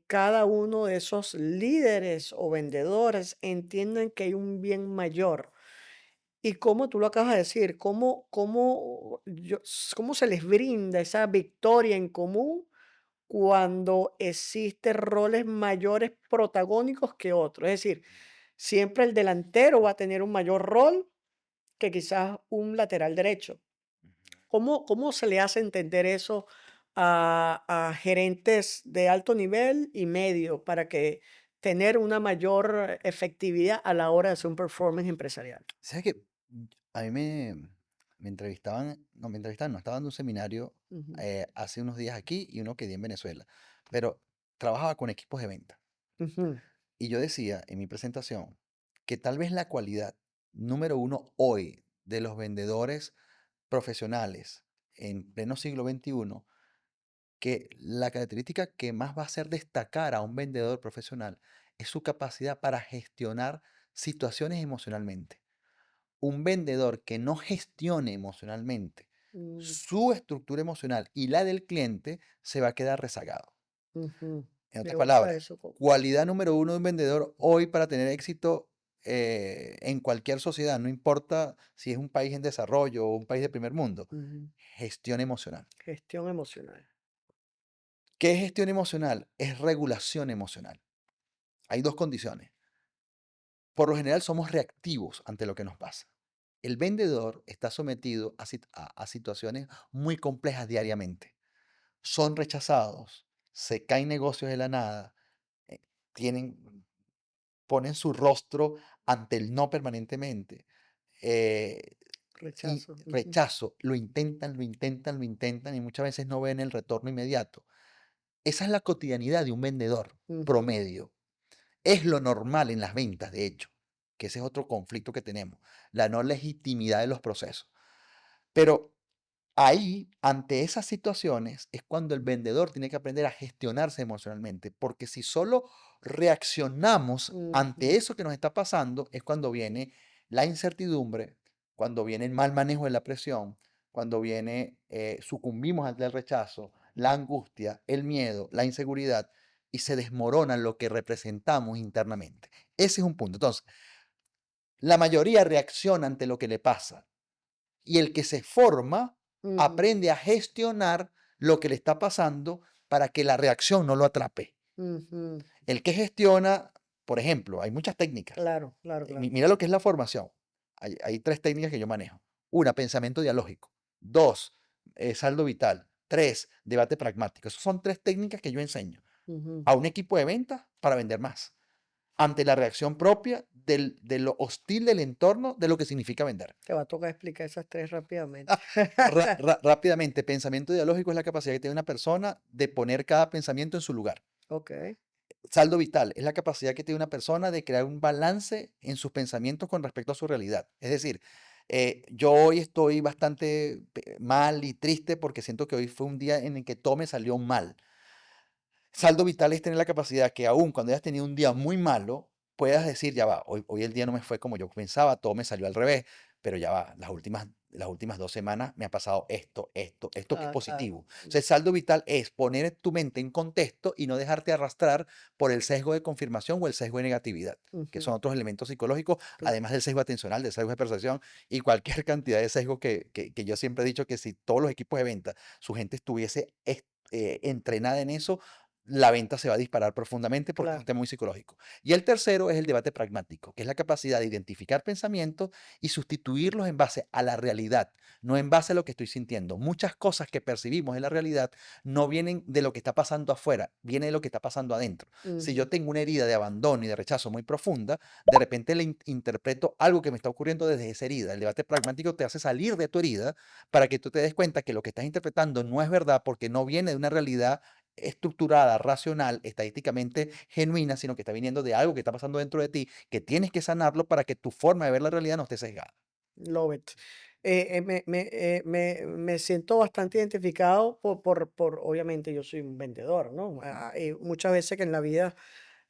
A: cada uno de esos líderes o vendedores entiendan que hay un bien mayor? Y cómo tú lo acabas de decir, cómo se les brinda esa victoria en común cuando existen roles mayores protagónicos que otros. Es decir, siempre el delantero va a tener un mayor rol que quizás un lateral derecho. ¿Cómo se le hace entender eso a gerentes de alto nivel y medio para que tener una mayor efectividad a la hora de hacer un performance empresarial?
B: ¿Sabes qué? A mí me entrevistaban, no, estaba dando un seminario
A: Ujú,
B: hace unos días aquí y uno que di en Venezuela, pero trabajaba con equipos de venta.
A: ujú,
B: Y yo decía en mi presentación que tal vez la cualidad número uno hoy de los vendedores profesionales en pleno siglo XXI que la característica que más va a hacer destacar a un vendedor profesional es su capacidad para gestionar situaciones emocionalmente. Un vendedor que no gestione emocionalmente
A: Mm,
B: su estructura emocional y la del cliente se va a quedar rezagado.
A: ujú.
B: En
A: Me
B: otras
A: gusta
B: palabras,
A: eso.
B: cualidad número uno de un vendedor hoy para tener éxito en cualquier sociedad, no importa si es un país en desarrollo o un país de primer mundo,
A: Ujú.
B: gestión emocional.
A: Gestión emocional.
B: ¿Qué es gestión emocional? Es regulación emocional. Hay dos condiciones. Por lo general somos reactivos ante lo que nos pasa. El vendedor está sometido a situaciones muy complejas diariamente. Son rechazados, se caen negocios de la nada, eh, tienen, ponen su rostro ante el no permanentemente. eh, y
A: Rechazo. Ujú,
B: rechazo, lo intentan, lo intentan, lo intentan y muchas veces no ven el retorno inmediato. Esa es la cotidianidad de un vendedor
A: ujú,
B: promedio. Es lo normal en las ventas, de hecho, que ese es otro conflicto que tenemos, la no legitimidad de los procesos. Pero ahí, ante esas situaciones, es cuando el vendedor tiene que aprender a gestionarse emocionalmente, porque si solo reaccionamos ante
A: ujú.
B: eso que nos está pasando, es cuando viene la incertidumbre, cuando viene el mal manejo de la presión, cuando viene, sucumbimos ante el rechazo, la angustia, el miedo, la inseguridad, y se desmorona lo que representamos internamente. Ese es un punto. Entonces, la mayoría reacciona ante lo que le pasa y el que se forma
A: Ujú,
B: aprende a gestionar lo que le está pasando para que la reacción no lo atrape.
A: ujú.
B: El que gestiona, por ejemplo, hay muchas técnicas.
A: Claro, claro, claro.
B: Mira lo que es la formación. Hay tres técnicas que yo manejo. Una, pensamiento dialógico. Dos, saldo vital. Tres, debate pragmático. Esas son tres técnicas que yo enseño
A: Ujú.
B: a un equipo de ventas para vender más, ante la reacción propia de lo hostil del entorno de lo que significa vender.
A: Te va a tocar explicar esas tres rápidamente.
B: Rápidamente, pensamiento dialógico es la capacidad que tiene una persona de poner cada pensamiento en su lugar.
A: Ok.
B: Saldo vital es la capacidad que tiene una persona de crear un balance en sus pensamientos con respecto a su realidad. Es decir, yo hoy estoy bastante mal y triste porque siento que hoy fue un día en el que todo me salió mal. Saldo vital es tener la capacidad que aún cuando hayas tenido un día muy malo, puedas decir, ya va, hoy el día no me fue como yo pensaba, todo me salió al revés, pero ya va, las últimas 2 semanas me ha pasado esto que es
A: Ah, claro.
B: positivo. O sea, el saldo vital es poner tu mente en contexto y no dejarte arrastrar por el sesgo de confirmación o el sesgo de negatividad, que
A: Ujú,
B: son otros elementos psicológicos,
A: claro.
B: además del sesgo atencional, del sesgo de percepción y cualquier cantidad de sesgo que yo siempre he dicho que si todos los equipos de venta, su gente estuviese entrenada en eso, la venta se va a disparar profundamente porque es un
A: Claro.
B: tema muy psicológico. Y el tercero es el debate pragmático, que es la capacidad de identificar pensamientos y sustituirlos en base a la realidad, no en base a lo que estoy sintiendo. Muchas cosas que percibimos en la realidad no vienen de lo que está pasando afuera, viene de lo que está pasando adentro. Si yo
A: Ujú,
B: tengo una herida de abandono y de rechazo muy profunda, de repente le interpreto algo que me está ocurriendo desde esa herida. El debate pragmático te hace salir de tu herida para que tú te des cuenta que lo que estás interpretando no es verdad porque no viene de una realidad estructurada, racional, estadísticamente genuina, sino que está viniendo de algo que está pasando dentro de ti, que tienes que sanarlo para que tu forma de ver la realidad no esté sesgada.
A: love it. Me siento bastante identificado obviamente yo soy un vendedor, ¿no? Muchas veces que en la vida,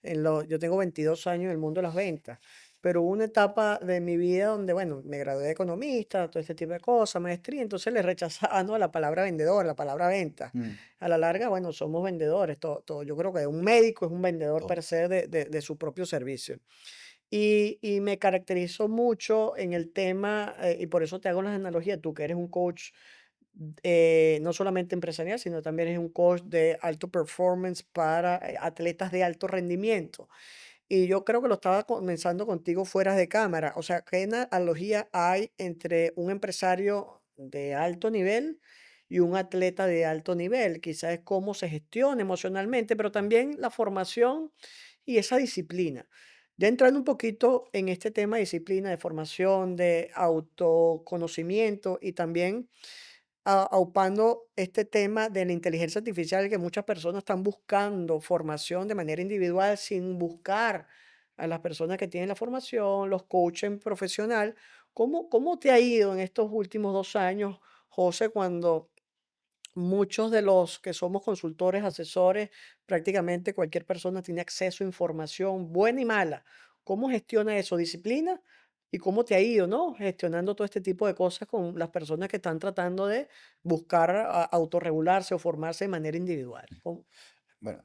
A: yo tengo 22 años en el mundo de las ventas, pero hubo una etapa de mi vida donde, bueno, me gradué de economista, todo este tipo de cosas, maestría, entonces le rechazaba, ¿no? La palabra vendedor, la palabra venta.
B: Mm,
A: A la larga, bueno, somos vendedores, yo creo que un médico es un vendedor per
B: todo.
A: se de su propio servicio. Y me caracterizo mucho en el tema, y por eso te hago las analogías, tú que eres un coach, no solamente empresarial, sino también eres un coach de alto performance para atletas de alto rendimiento. Y yo creo que lo estaba comenzando contigo fuera de cámara. O sea, ¿qué analogía hay entre un empresario de alto nivel y un atleta de alto nivel? Quizás es cómo se gestiona emocionalmente, pero también la formación y esa disciplina. Ya entrando un poquito en este tema de disciplina, de formación, de autoconocimiento y también aupando este tema de la inteligencia artificial, que muchas personas están buscando formación de manera individual sin buscar a las personas que tienen la formación, los coaches profesional. ¿Cómo te ha ido en estos últimos 2 años, José, cuando Muchos de los que somos consultores, asesores, prácticamente cualquier persona tiene acceso a información buena y mala. ¿Cómo gestiona eso? ¿Disciplina? ¿Y cómo te ha ido, no? Gestionando todo este tipo de cosas con las personas que están tratando de buscar autorregularse o formarse de manera individual.
B: Bueno,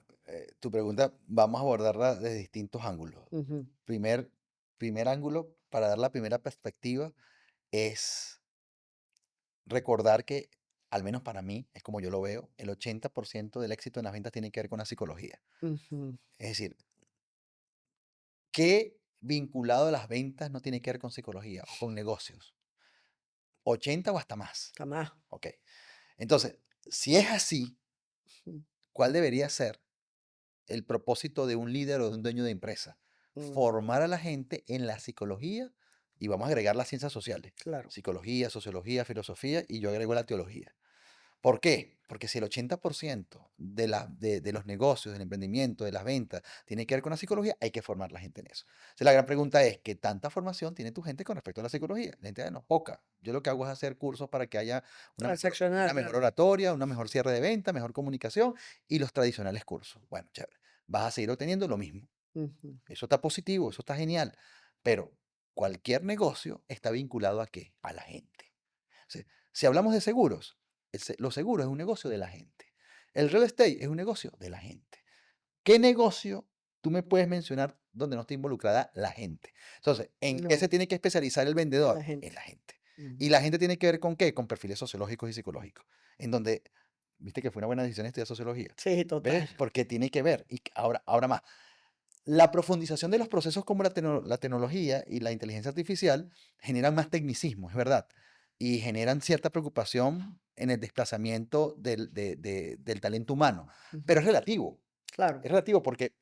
B: tu pregunta vamos a abordarla desde distintos ángulos.
A: Ujú,
B: Primer, primer ángulo, para dar la primera perspectiva, es recordar que, al menos para mí, es como yo lo veo, el 80% del éxito en las ventas tiene que ver con la psicología.
A: ujú,
B: Es decir, ¿qué vinculado a las ventas no tiene que ver con psicología o con negocios? 80 o hasta más.
A: jamás.
B: Ok. Entonces, si es así,
A: Ujú,
B: ¿cuál debería ser el propósito de un líder o de un dueño de empresa?
A: mm,
B: Formar a la gente en la psicología y vamos a agregar las ciencias sociales.
A: claro,
B: Psicología, sociología, filosofía y yo agrego la teología. ¿Por qué? Porque si el 80% de los negocios, del emprendimiento, de las ventas, tiene que ver con la psicología, hay que formar la gente en eso. Entonces, la gran pregunta es, ¿qué tanta formación tiene tu gente con respecto a la psicología? La gente, no, poca. Yo lo que hago es hacer cursos para que haya
A: transaccional,
B: una mejor
A: claro.
B: oratoria, una mejor cierre de venta, mejor comunicación y los tradicionales cursos. Bueno, chévere. Vas a seguir obteniendo lo mismo.
A: Ujú,
B: Eso está positivo, eso está genial. Pero cualquier negocio está vinculado a qué? A la gente. Si hablamos de seguros, los seguros es un negocio de la gente. El real estate es un negocio de la gente. ¿Qué negocio tú me puedes mencionar donde no esté involucrada la gente? Entonces, ¿en qué se
A: no,
B: tiene que especializar el
A: la
B: vendedor? En
A: gente.
B: la gente. ¿Y
A: Ujú.
B: la gente tiene que ver con qué? Con perfiles sociológicos y psicológicos. En donde, viste que fue una buena decisión estudiar sociología.
A: Sí,
B: ¿Ves?
A: total.
B: Porque tiene que ver. Y ahora más. La profundización de los procesos como la tecnología y la inteligencia artificial generan más tecnicismo, es verdad, y generan cierta preocupación en el desplazamiento del talento humano, pero
A: Ujú,
B: es
A: claro.
B: relativo porque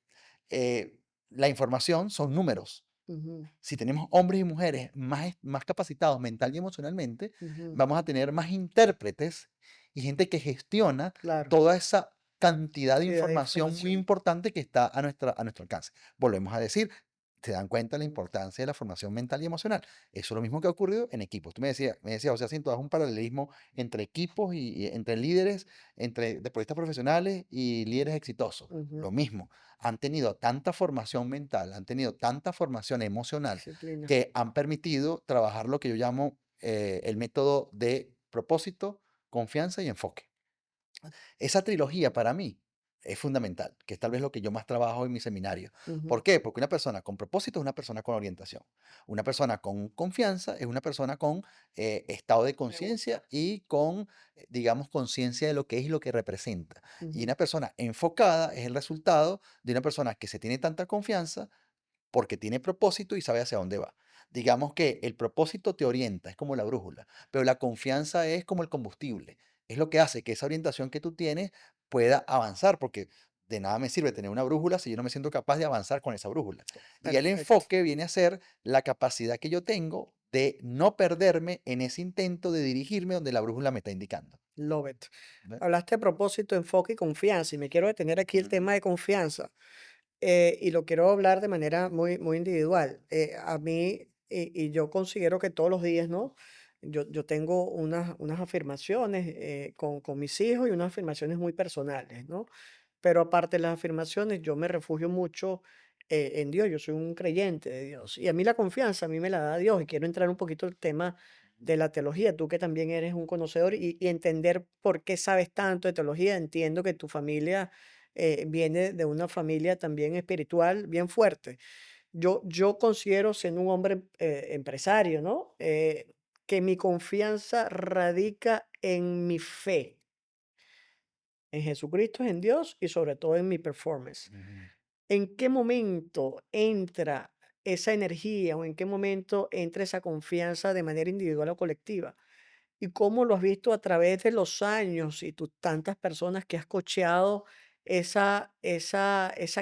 B: la información son números.
A: Ujú,
B: Si tenemos hombres y mujeres más capacitados mental y emocionalmente,
A: ujú,
B: vamos a tener más intérpretes y gente que gestiona
A: claro.
B: toda esa cantidad de
A: Cantidad de
B: información muy
A: información.
B: importante que está a nuestro alcance. Volvemos a decir, se dan cuenta de la importancia de la formación mental y emocional. Eso es lo mismo que ha ocurrido en equipos. Tú me decías, o sea, sin todo un paralelismo entre equipos y entre líderes, entre deportistas profesionales y líderes exitosos.
A: Ujú,
B: Lo mismo, han tenido tanta formación mental, han tenido tanta formación emocional
A: disciplina.
B: que han permitido trabajar lo que yo llamo el método de propósito, confianza y enfoque. Esa trilogía para mí es fundamental, que es tal vez lo que yo más trabajo en mi seminario.
A: Ujú,
B: ¿Por qué? Porque una persona con propósito es una persona con orientación. Una persona con confianza es una persona con estado de
A: me gusta.
B: conciencia y con, digamos, conciencia de lo que es y lo que representa. Y
A: Ujú,
B: una persona enfocada es el resultado de una persona que se tiene tanta confianza porque tiene propósito y sabe hacia dónde va. Digamos que el propósito te orienta, es como la brújula, pero la confianza es como el combustible. Es lo que hace que esa orientación que tú tienes pueda avanzar, porque de nada me sirve tener una brújula si yo no me siento capaz de avanzar con esa brújula. Y el
A: perfecto.
B: enfoque viene a ser la capacidad que yo tengo de no perderme en ese intento de dirigirme donde la brújula me está indicando.
A: Love it.
B: ¿Ve?
A: Hablaste de propósito, enfoque y confianza, y me quiero detener aquí el
B: Ujú,
A: tema de confianza, y lo quiero hablar de manera muy, muy individual. A mí, y yo considero que todos los días, ¿no? Yo tengo unas afirmaciones con mis hijos y unas afirmaciones muy personales, ¿no? Pero aparte de las afirmaciones, yo me refugio mucho en Dios. Yo soy un creyente de Dios. Y a mí la confianza, a mí me la da Dios. Y quiero entrar un poquito el tema de la teología. Tú que también eres un conocedor y entender por qué sabes tanto de teología. Entiendo que tu familia viene de una familia también espiritual bien fuerte. Yo considero, siendo un hombre empresario, ¿no? Que mi confianza radica en mi fe, en Jesucristo, en Dios y sobre todo en mi performance.
B: ujú,
A: ¿En qué momento entra esa energía o en qué momento entra esa confianza de manera individual o colectiva? ¿Y cómo lo has visto a través de los años y tus tantas personas que has cocheado esa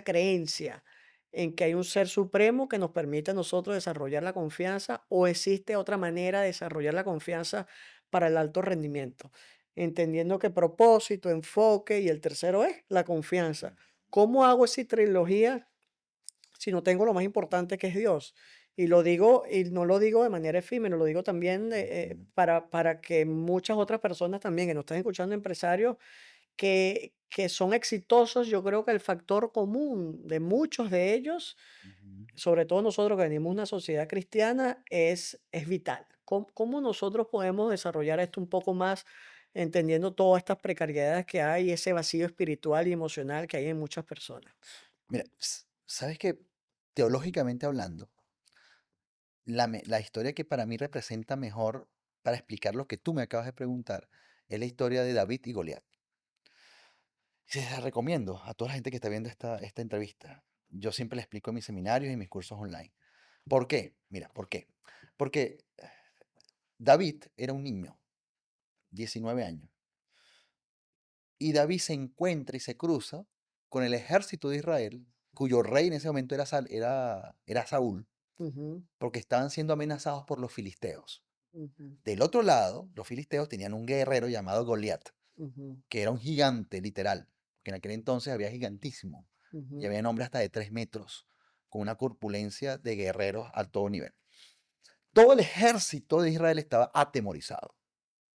A: creencia en que hay un ser supremo que nos permite a nosotros desarrollar la confianza o existe otra manera de desarrollar la confianza para el alto rendimiento? Entendiendo que propósito, enfoque y el tercero es la confianza. ¿Cómo hago esa trilogía si no tengo lo más importante que es Dios? Y lo digo, y no lo digo de manera efímera, lo digo también
B: Ujú,
A: para que muchas otras personas también que nos están escuchando, empresarios que son exitosos, yo creo que el factor común de muchos de ellos,
B: ujú.
A: sobre todo nosotros que venimos de una sociedad cristiana, es vital. ¿Cómo nosotros podemos desarrollar esto un poco más, entendiendo todas estas precariedades que hay, ese vacío espiritual y emocional que hay en muchas personas?
B: Mira, sabes que teológicamente hablando, la historia que para mí representa mejor para explicar lo que tú me acabas de preguntar es la historia de David y Goliat. Se la recomiendo a toda la gente que está viendo esta entrevista. Yo siempre le explico en mis seminarios y en mis cursos online. ¿Por qué? Mira, ¿por qué? Porque David era un niño, 19 años, y David se encuentra y se cruza con el ejército de Israel, cuyo rey en ese momento era Saúl,
A: Ujú,
B: porque estaban siendo amenazados por los filisteos.
A: ujú,
B: Del otro lado, los filisteos tenían un guerrero llamado Goliat,
A: ujú,
B: que era un gigante literal, que en aquel entonces había gigantísimo, y
A: ujú,
B: había hombres hasta de 3 metros, con una corpulencia de guerreros a todo nivel. Todo el ejército de Israel estaba atemorizado,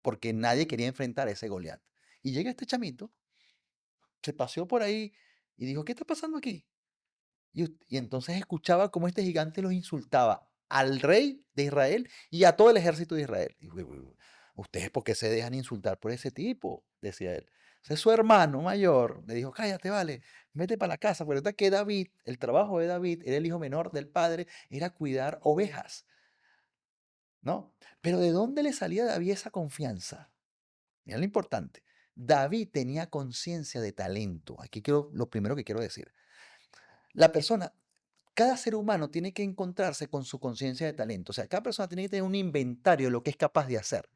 B: porque nadie quería enfrentar a ese Goliat. Y llega este chamito, se paseó por ahí y dijo, ¿qué está pasando aquí? Y entonces escuchaba cómo este gigante los insultaba al rey de Israel y a todo el ejército de Israel. Y, ¿ustedes por qué se dejan insultar por ese tipo? Decía él. Entonces su hermano mayor le dijo, cállate, vale, vete para la casa. Porque verdad que David, el trabajo de David, era el hijo menor del padre, era cuidar ovejas, ¿no? Pero ¿de dónde le salía a David esa confianza? Mira lo importante. David tenía conciencia de talento. Aquí quiero, lo primero que quiero decir. La persona cada ser humano tiene que encontrarse con su conciencia de talento. O sea, cada persona tiene que tener un inventario de lo que es capaz de hacer.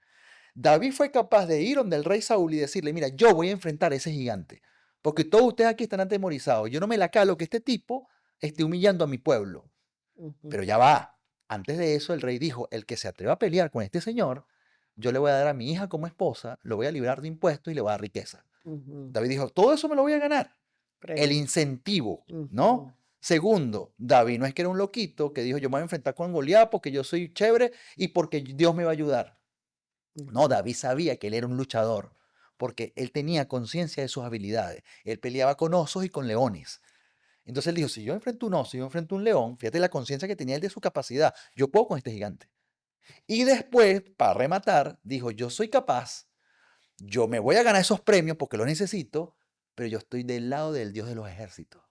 B: David fue capaz de ir donde el rey Saúl y decirle, mira, yo voy a enfrentar a ese gigante, porque todos ustedes aquí están atemorizados. Yo no me la calo que este tipo esté humillando a mi pueblo.
A: ujú,
B: Pero ya va. Antes de eso, el rey dijo, el que se atreva a pelear con este señor, yo le voy a dar a mi hija como esposa, lo voy a librar de impuestos y le voy a dar riqueza.
A: ujú.
B: David dijo, todo eso me lo voy a ganar. El
A: Premio.
B: incentivo,
A: Ujú,
B: ¿no? Segundo, David no es que era un loquito que dijo, yo me voy a enfrentar con Goliat porque yo soy chévere y porque Dios me va a ayudar. No,
A: ujú,
B: David sabía que él era un luchador porque él tenía conciencia de sus habilidades. Él peleaba con osos y con leones. Entonces él dijo, si yo enfrento un oso y yo enfrento un león, fíjate la conciencia que tenía él de su capacidad, yo puedo con este gigante. Y después, para rematar, dijo, yo soy capaz, yo me voy a ganar esos premios porque los necesito, pero yo estoy del lado del Dios de los ejércitos.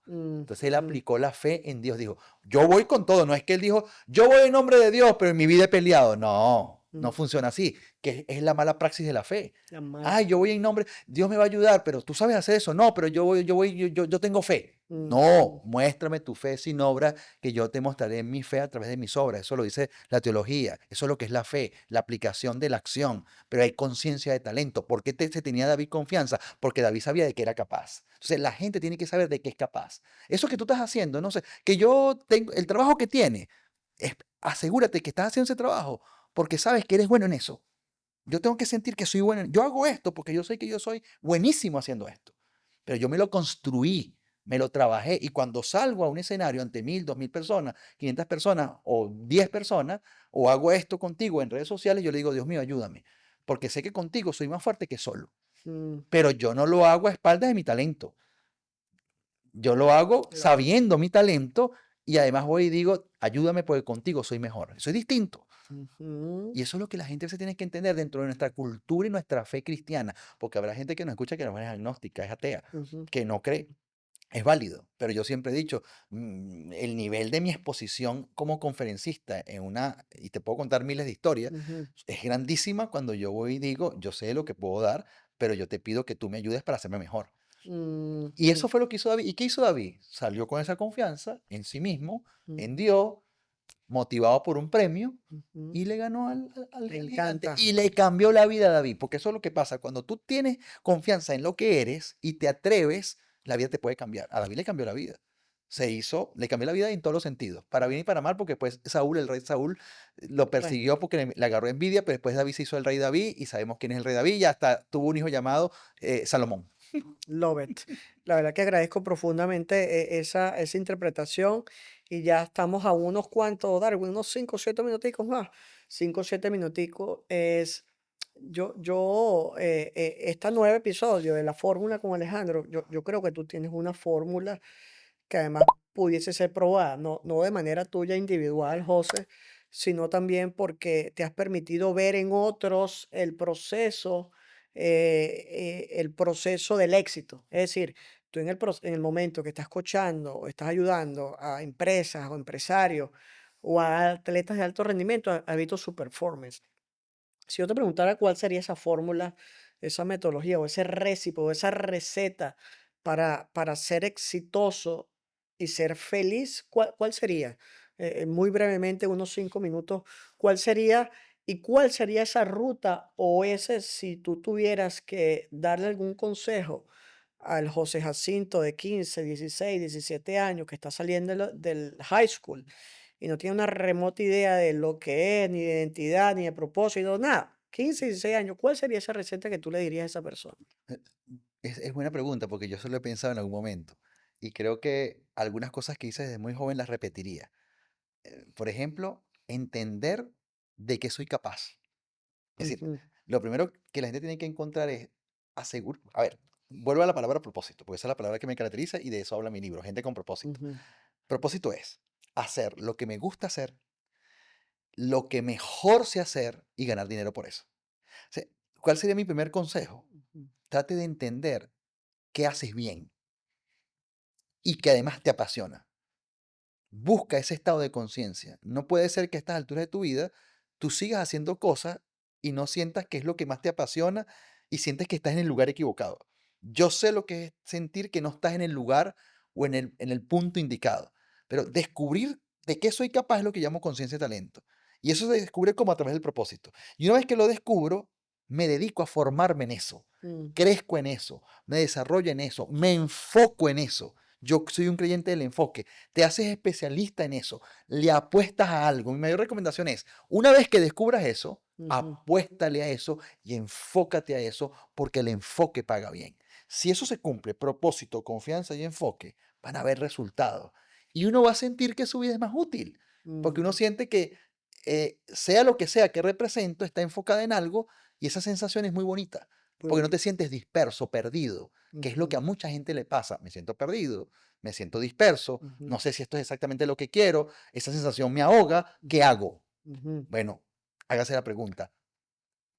B: Entonces él
A: ujú,
B: aplicó la fe en Dios. Dijo, yo voy con todo. No es que él dijo, yo voy en nombre de Dios, pero en mi vida he peleado. No, no
A: ujú.
B: funciona así, que es la mala praxis de la fe.
A: La mal.
B: Ay, yo voy en nombre, Dios me va a ayudar, pero tú sabes hacer eso. No, pero yo tengo fe.
A: Ujú,
B: No, muéstrame tu fe sin obra, que yo te mostraré mi fe a través de mis obras. Eso lo dice la teología. Eso es lo que es la fe, la aplicación de la acción. Pero hay conciencia de talento. ¿Por qué se tenía David confianza? Porque David sabía de que era capaz. Entonces la gente tiene que saber de qué es capaz. Eso que tú estás haciendo, no sé, que yo tengo, el trabajo que tiene, asegúrate que estás haciendo ese trabajo porque sabes que eres bueno en eso. Yo tengo que sentir que soy bueno. Yo hago esto porque yo sé que yo soy buenísimo haciendo esto. Pero yo me lo construí, me lo trabajé y cuando salgo a un escenario ante 1000, 2000 personas, 500 personas o 10 personas, o hago esto contigo en redes sociales, yo le digo, Dios mío, ayúdame, porque sé que contigo soy más fuerte que solo.
A: mm,
B: Pero yo no lo hago a espaldas de mi talento. Yo lo hago
A: claro.
B: sabiendo mi talento y además voy y digo, ayúdame porque contigo soy mejor. Eso es distinto.
A: Ujú,
B: Y eso es lo que la gente se tiene que entender dentro de nuestra cultura y nuestra fe cristiana, porque habrá gente que no escucha que no es agnóstica, es atea,
A: ujú,
B: que no cree. Es válido, pero yo siempre he dicho, el nivel de mi exposición como conferencista y te puedo contar miles de historias,
A: ujú,
B: es grandísima cuando yo voy y digo, yo sé lo que puedo dar, pero yo te pido que tú me ayudes para hacerme mejor. Y
A: ujú,
B: eso fue lo que hizo David. ¿Y qué hizo David? Salió con esa confianza en sí mismo, en
A: ujú,
B: Dios, motivado por un premio,
A: ujú.
B: y le ganó al
A: Me
B: gigante.
A: encanta.
B: Y le cambió la vida a David, porque eso es lo que pasa. Cuando tú tienes confianza en lo que eres y te atreves, la vida te puede cambiar. A David le cambió la vida. Le cambió la vida en todos los sentidos, para bien y para mal, porque pues Saúl, el rey Saúl, lo
A: Bueno,
B: persiguió porque le agarró envidia, pero después David se hizo el rey David y sabemos quién es el rey David y hasta tuvo un hijo llamado Salomón.
A: Love it. La verdad que agradezco profundamente esa interpretación y ya estamos a unos cuantos, Darwin, unos 5 o 7 minuticos más. 5 o 7 minuticos es, este nuevo episodio de la fórmula con Alejandro, yo creo que tú tienes una fórmula que además pudiese ser probada, no de manera tuya individual, José, sino también porque te has permitido ver en otros el proceso del éxito. Es decir, tú en el momento que estás coachando o estás ayudando a empresas o empresarios o a atletas de alto rendimiento, has visto su performance. Si yo te preguntara cuál sería esa fórmula, esa metodología o ese récipe o esa receta para ser exitoso y ser feliz, ¿cuál sería? Muy brevemente, unos 5 minutos, ¿cuál sería y cuál sería esa ruta o ese, si tú tuvieras que darle algún consejo al José Jacinto de 15, 16, 17 años que está saliendo del high school y no tiene una remota idea de lo que es, ni de identidad, ni de propósito, nada. 15, 16 años, ¿cuál sería esa receta que tú le dirías a esa persona?
B: Es buena pregunta porque yo solo he pensado en algún momento y creo que algunas cosas que hice desde muy joven las repetiría. Por ejemplo, entender de qué soy capaz. Es decir,
A: Ujú,
B: lo primero que la gente tiene que encontrar es asegurar, a ver, vuelvo a la palabra propósito, porque esa es la palabra que me caracteriza y de eso habla mi libro, Gente con propósito.
A: ujú.
B: Propósito es hacer lo que me gusta hacer, lo que mejor sé hacer y ganar dinero por eso. O sea, ¿cuál sería mi primer consejo?
A: Ujú,
B: Trate de entender qué haces bien y que además te apasiona. Busca ese estado de conciencia. No puede ser que a estas alturas de tu vida tú sigas haciendo cosas y no sientas que es lo que más te apasiona y sientes que estás en el lugar equivocado. Yo sé lo que es sentir que no estás en el lugar o en el punto indicado, pero descubrir de qué soy capaz es lo que llamo conciencia y talento. Y eso se descubre como a través del propósito. Y una vez que lo descubro, me dedico a formarme en eso,
A: mm,
B: crezco en eso, me desarrollo en eso, me enfoco en eso. Yo soy un creyente del enfoque. Te haces especialista en eso, le apuestas a algo. Mi mayor recomendación es, una vez que descubras eso,
A: ujú.
B: apuéstale a eso y enfócate a eso porque el enfoque paga bien. Si eso se cumple, propósito, confianza y enfoque, van a haber resultados. Y uno va a sentir que su vida es más útil, porque uno
A: Ujú,
B: siente que sea lo que sea que represento, está enfocada en algo y esa sensación es muy bonita,
A: muy
B: porque no te
A: bonito.
B: sientes disperso, perdido, que es lo que
A: Ujú,
B: a mucha gente le pasa. Me siento perdido, me siento disperso,
A: ujú,
B: no sé si esto es exactamente lo que quiero, esa sensación me ahoga, ¿qué hago?
A: ujú.
B: Bueno, hágase la pregunta,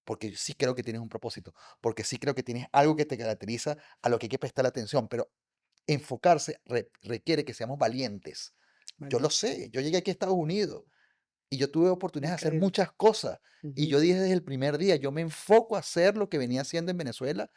B: porque sí creo que tienes un propósito, porque sí creo que tienes algo que te caracteriza a lo que hay que prestar atención, pero enfocarse requiere que seamos valientes. Yo lo
A: Valiente.
B: sé, yo llegué aquí a Estados Unidos y yo tuve oportunidad de hacer
A: Increíble.
B: muchas cosas y
A: Ujú.
B: yo dije desde el primer día, yo me enfoco a hacer lo que venía haciendo en Venezuela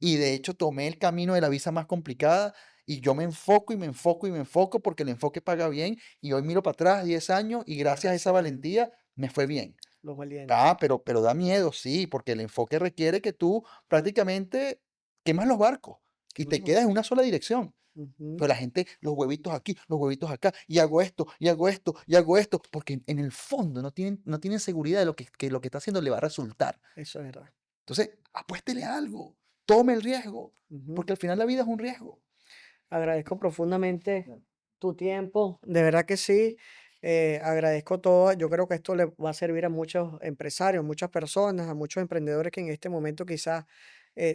B: y de hecho tomé el camino de la visa más complicada y yo me enfoco y me enfoco y me enfoco porque el enfoque paga bien y hoy miro para atrás 10 años y gracias a esa
A: Gracias a Dios.
B: valentía me fue bien.
A: Los valientes.
B: Pero da miedo, sí, porque el enfoque requiere que tú prácticamente quemas los barcos
A: Qué
B: y te
A: malo.
B: quedas en una sola dirección.
A: Ujú.
B: Pero la gente, los huevitos aquí, los huevitos acá, y hago esto, y hago esto, y hago esto, porque en el fondo no tienen seguridad de que lo que está haciendo le va a resultar.
A: Eso es verdad.
B: Entonces, apuéstele a algo, tome el riesgo,
A: Ujú.
B: porque al final la vida es un riesgo.
A: Agradezco profundamente tu tiempo, de verdad que sí. Agradezco todo. Yo creo que esto le va a servir a muchos empresarios, muchas personas, a muchos emprendedores que en este momento quizás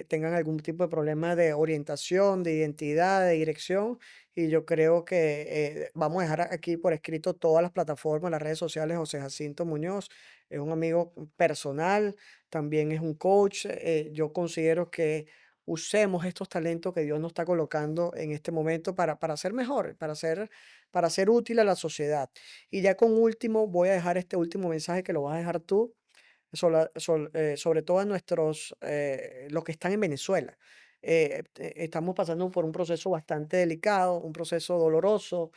A: tengan algún tipo de problema de orientación, de identidad, de dirección. Y yo creo que vamos a dejar aquí por escrito todas las plataformas, las redes sociales. José Jacinto Muñoz es un amigo personal, también es un coach. Yo considero que usemos estos talentos que Dios nos está colocando en este momento para ser mejor, para ser útil a la sociedad. Y ya con último, voy a dejar este último mensaje que lo vas a dejar tú, sobre todo a los que están en Venezuela. Estamos pasando por un proceso bastante delicado, un proceso doloroso,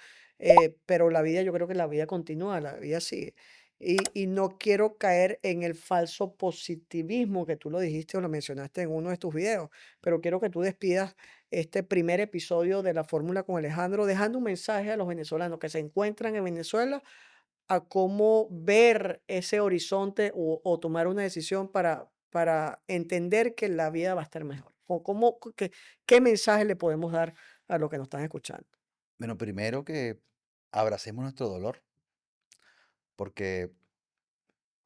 A: pero la vida, yo creo que la vida continúa, la vida sigue. Y no quiero caer en el falso positivismo que tú lo dijiste o lo mencionaste en uno de tus videos, pero quiero que tú despidas este primer episodio de la Fórmula con Alejandro, dejando un mensaje a los venezolanos que se encuentran en Venezuela a cómo ver ese horizonte o tomar una decisión para entender que la vida va a estar mejor. ¿O cómo, qué mensaje le podemos dar a los que nos están escuchando?
B: Bueno, primero que abracemos nuestro dolor, porque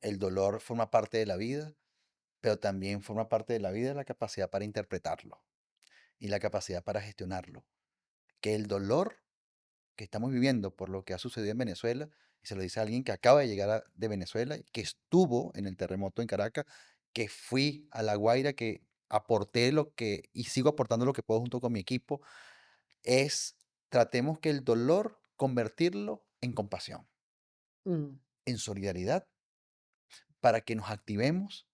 B: el dolor forma parte de la vida, pero también forma parte de la vida la capacidad para interpretarlo y la capacidad para gestionarlo. Que el dolor que estamos viviendo por lo que ha sucedido en Venezuela, y se lo dice a alguien que acaba de llegar de Venezuela, que estuvo en el terremoto en Caracas, que fui a La Guaira, que aporté lo que y sigo aportando lo que puedo junto con mi equipo, es tratemos que el dolor convertirlo en compasión,
A: Mm,
B: en solidaridad, para que nos activemos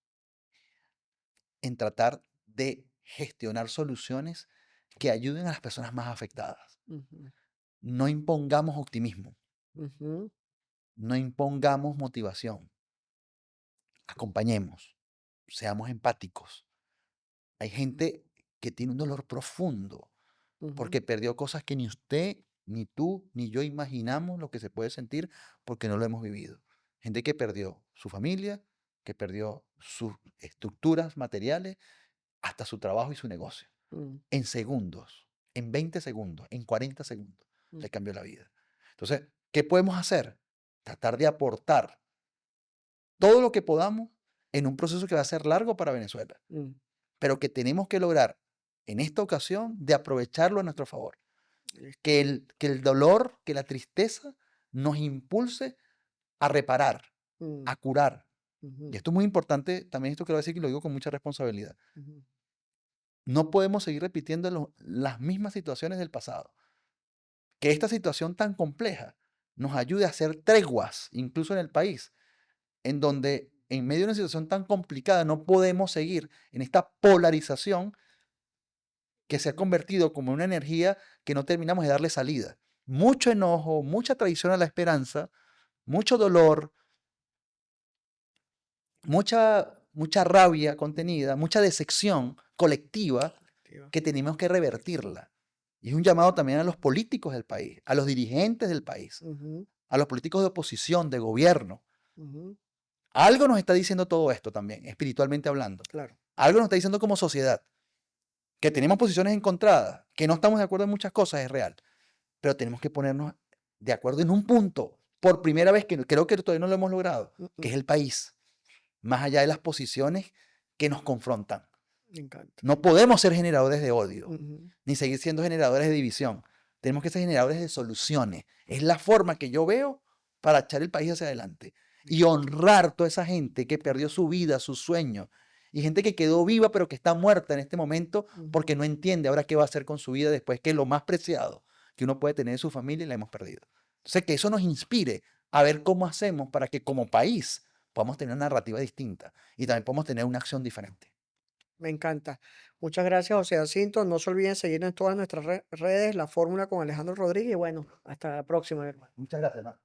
B: en tratar de gestionar soluciones que ayuden a las personas más afectadas.
A: ujú,
B: No impongamos optimismo,
A: ujú,
B: no impongamos motivación, acompañemos, seamos empáticos. Hay gente que tiene un dolor profundo
A: ujú,
B: porque perdió cosas que ni usted, ni tú, ni yo imaginamos lo que se puede sentir porque no lo hemos vivido. Gente que perdió su familia, que perdió sus estructuras materiales, hasta su trabajo y su negocio.
A: mm,
B: En segundos, en 20 segundos, en 40 segundos,
A: mm,
B: le cambió la vida. Entonces, ¿qué podemos hacer? Tratar de aportar todo lo que podamos en un proceso que va a ser largo para Venezuela,
A: mm.
B: pero que tenemos que lograr en esta ocasión de aprovecharlo a nuestro favor.
A: Listo.
B: Que el dolor, que la tristeza nos impulse a reparar,
A: Mm,
B: a curar. Y
A: ujú,
B: esto es muy importante, también esto quiero decir que lo digo con mucha responsabilidad.
A: ujú,
B: No podemos seguir repitiendo las mismas situaciones del pasado. Que esta situación tan compleja nos ayude a hacer treguas, incluso en el país, en donde en medio de una situación tan complicada no podemos seguir en esta polarización que se ha
A: ujú,
B: convertido como una energía que no terminamos de darle salida. Mucho enojo, mucha traición a la esperanza, mucho dolor, mucha rabia contenida, mucha decepción colectiva
A: colectiva.
B: que tenemos que revertirla. Y es un llamado también a los políticos del país, a los dirigentes del país,
A: Ujú,
B: a los políticos de oposición, de gobierno.
A: ujú,
B: Algo nos está diciendo todo esto también, espiritualmente hablando.
A: claro.
B: Algo nos está diciendo como sociedad, que tenemos posiciones encontradas, que no estamos de acuerdo en muchas cosas, es real, pero tenemos que ponernos de acuerdo en un punto, por primera vez, que creo que todavía no lo hemos logrado,
A: Mm,
B: que
A: mm,
B: es el país, más allá de las posiciones que nos confrontan.
A: me encanta.
B: No podemos ser generadores de odio,
A: Ujú,
B: ni seguir siendo generadores de división. Tenemos que ser generadores de soluciones. Es la forma que yo veo para echar el país hacia adelante
A: me
B: y
A: encanta.
B: honrar toda esa gente que perdió su vida, sus sueños, y gente que quedó viva pero que está muerta en este momento
A: Ujú,
B: porque no entiende ahora qué va a hacer con su vida después que lo más preciado que uno puede tener es su familia y la hemos perdido. Entonces, que eso nos inspire a ver cómo hacemos para que como país podamos tener una narrativa distinta y también podamos tener una acción diferente.
A: me encanta. Muchas gracias, José Jacinto. No se olviden seguir en todas nuestras redes, La Fórmula con Alejandro Rodríguez. Y bueno, hasta la próxima, hermano.
B: Muchas gracias, hermano.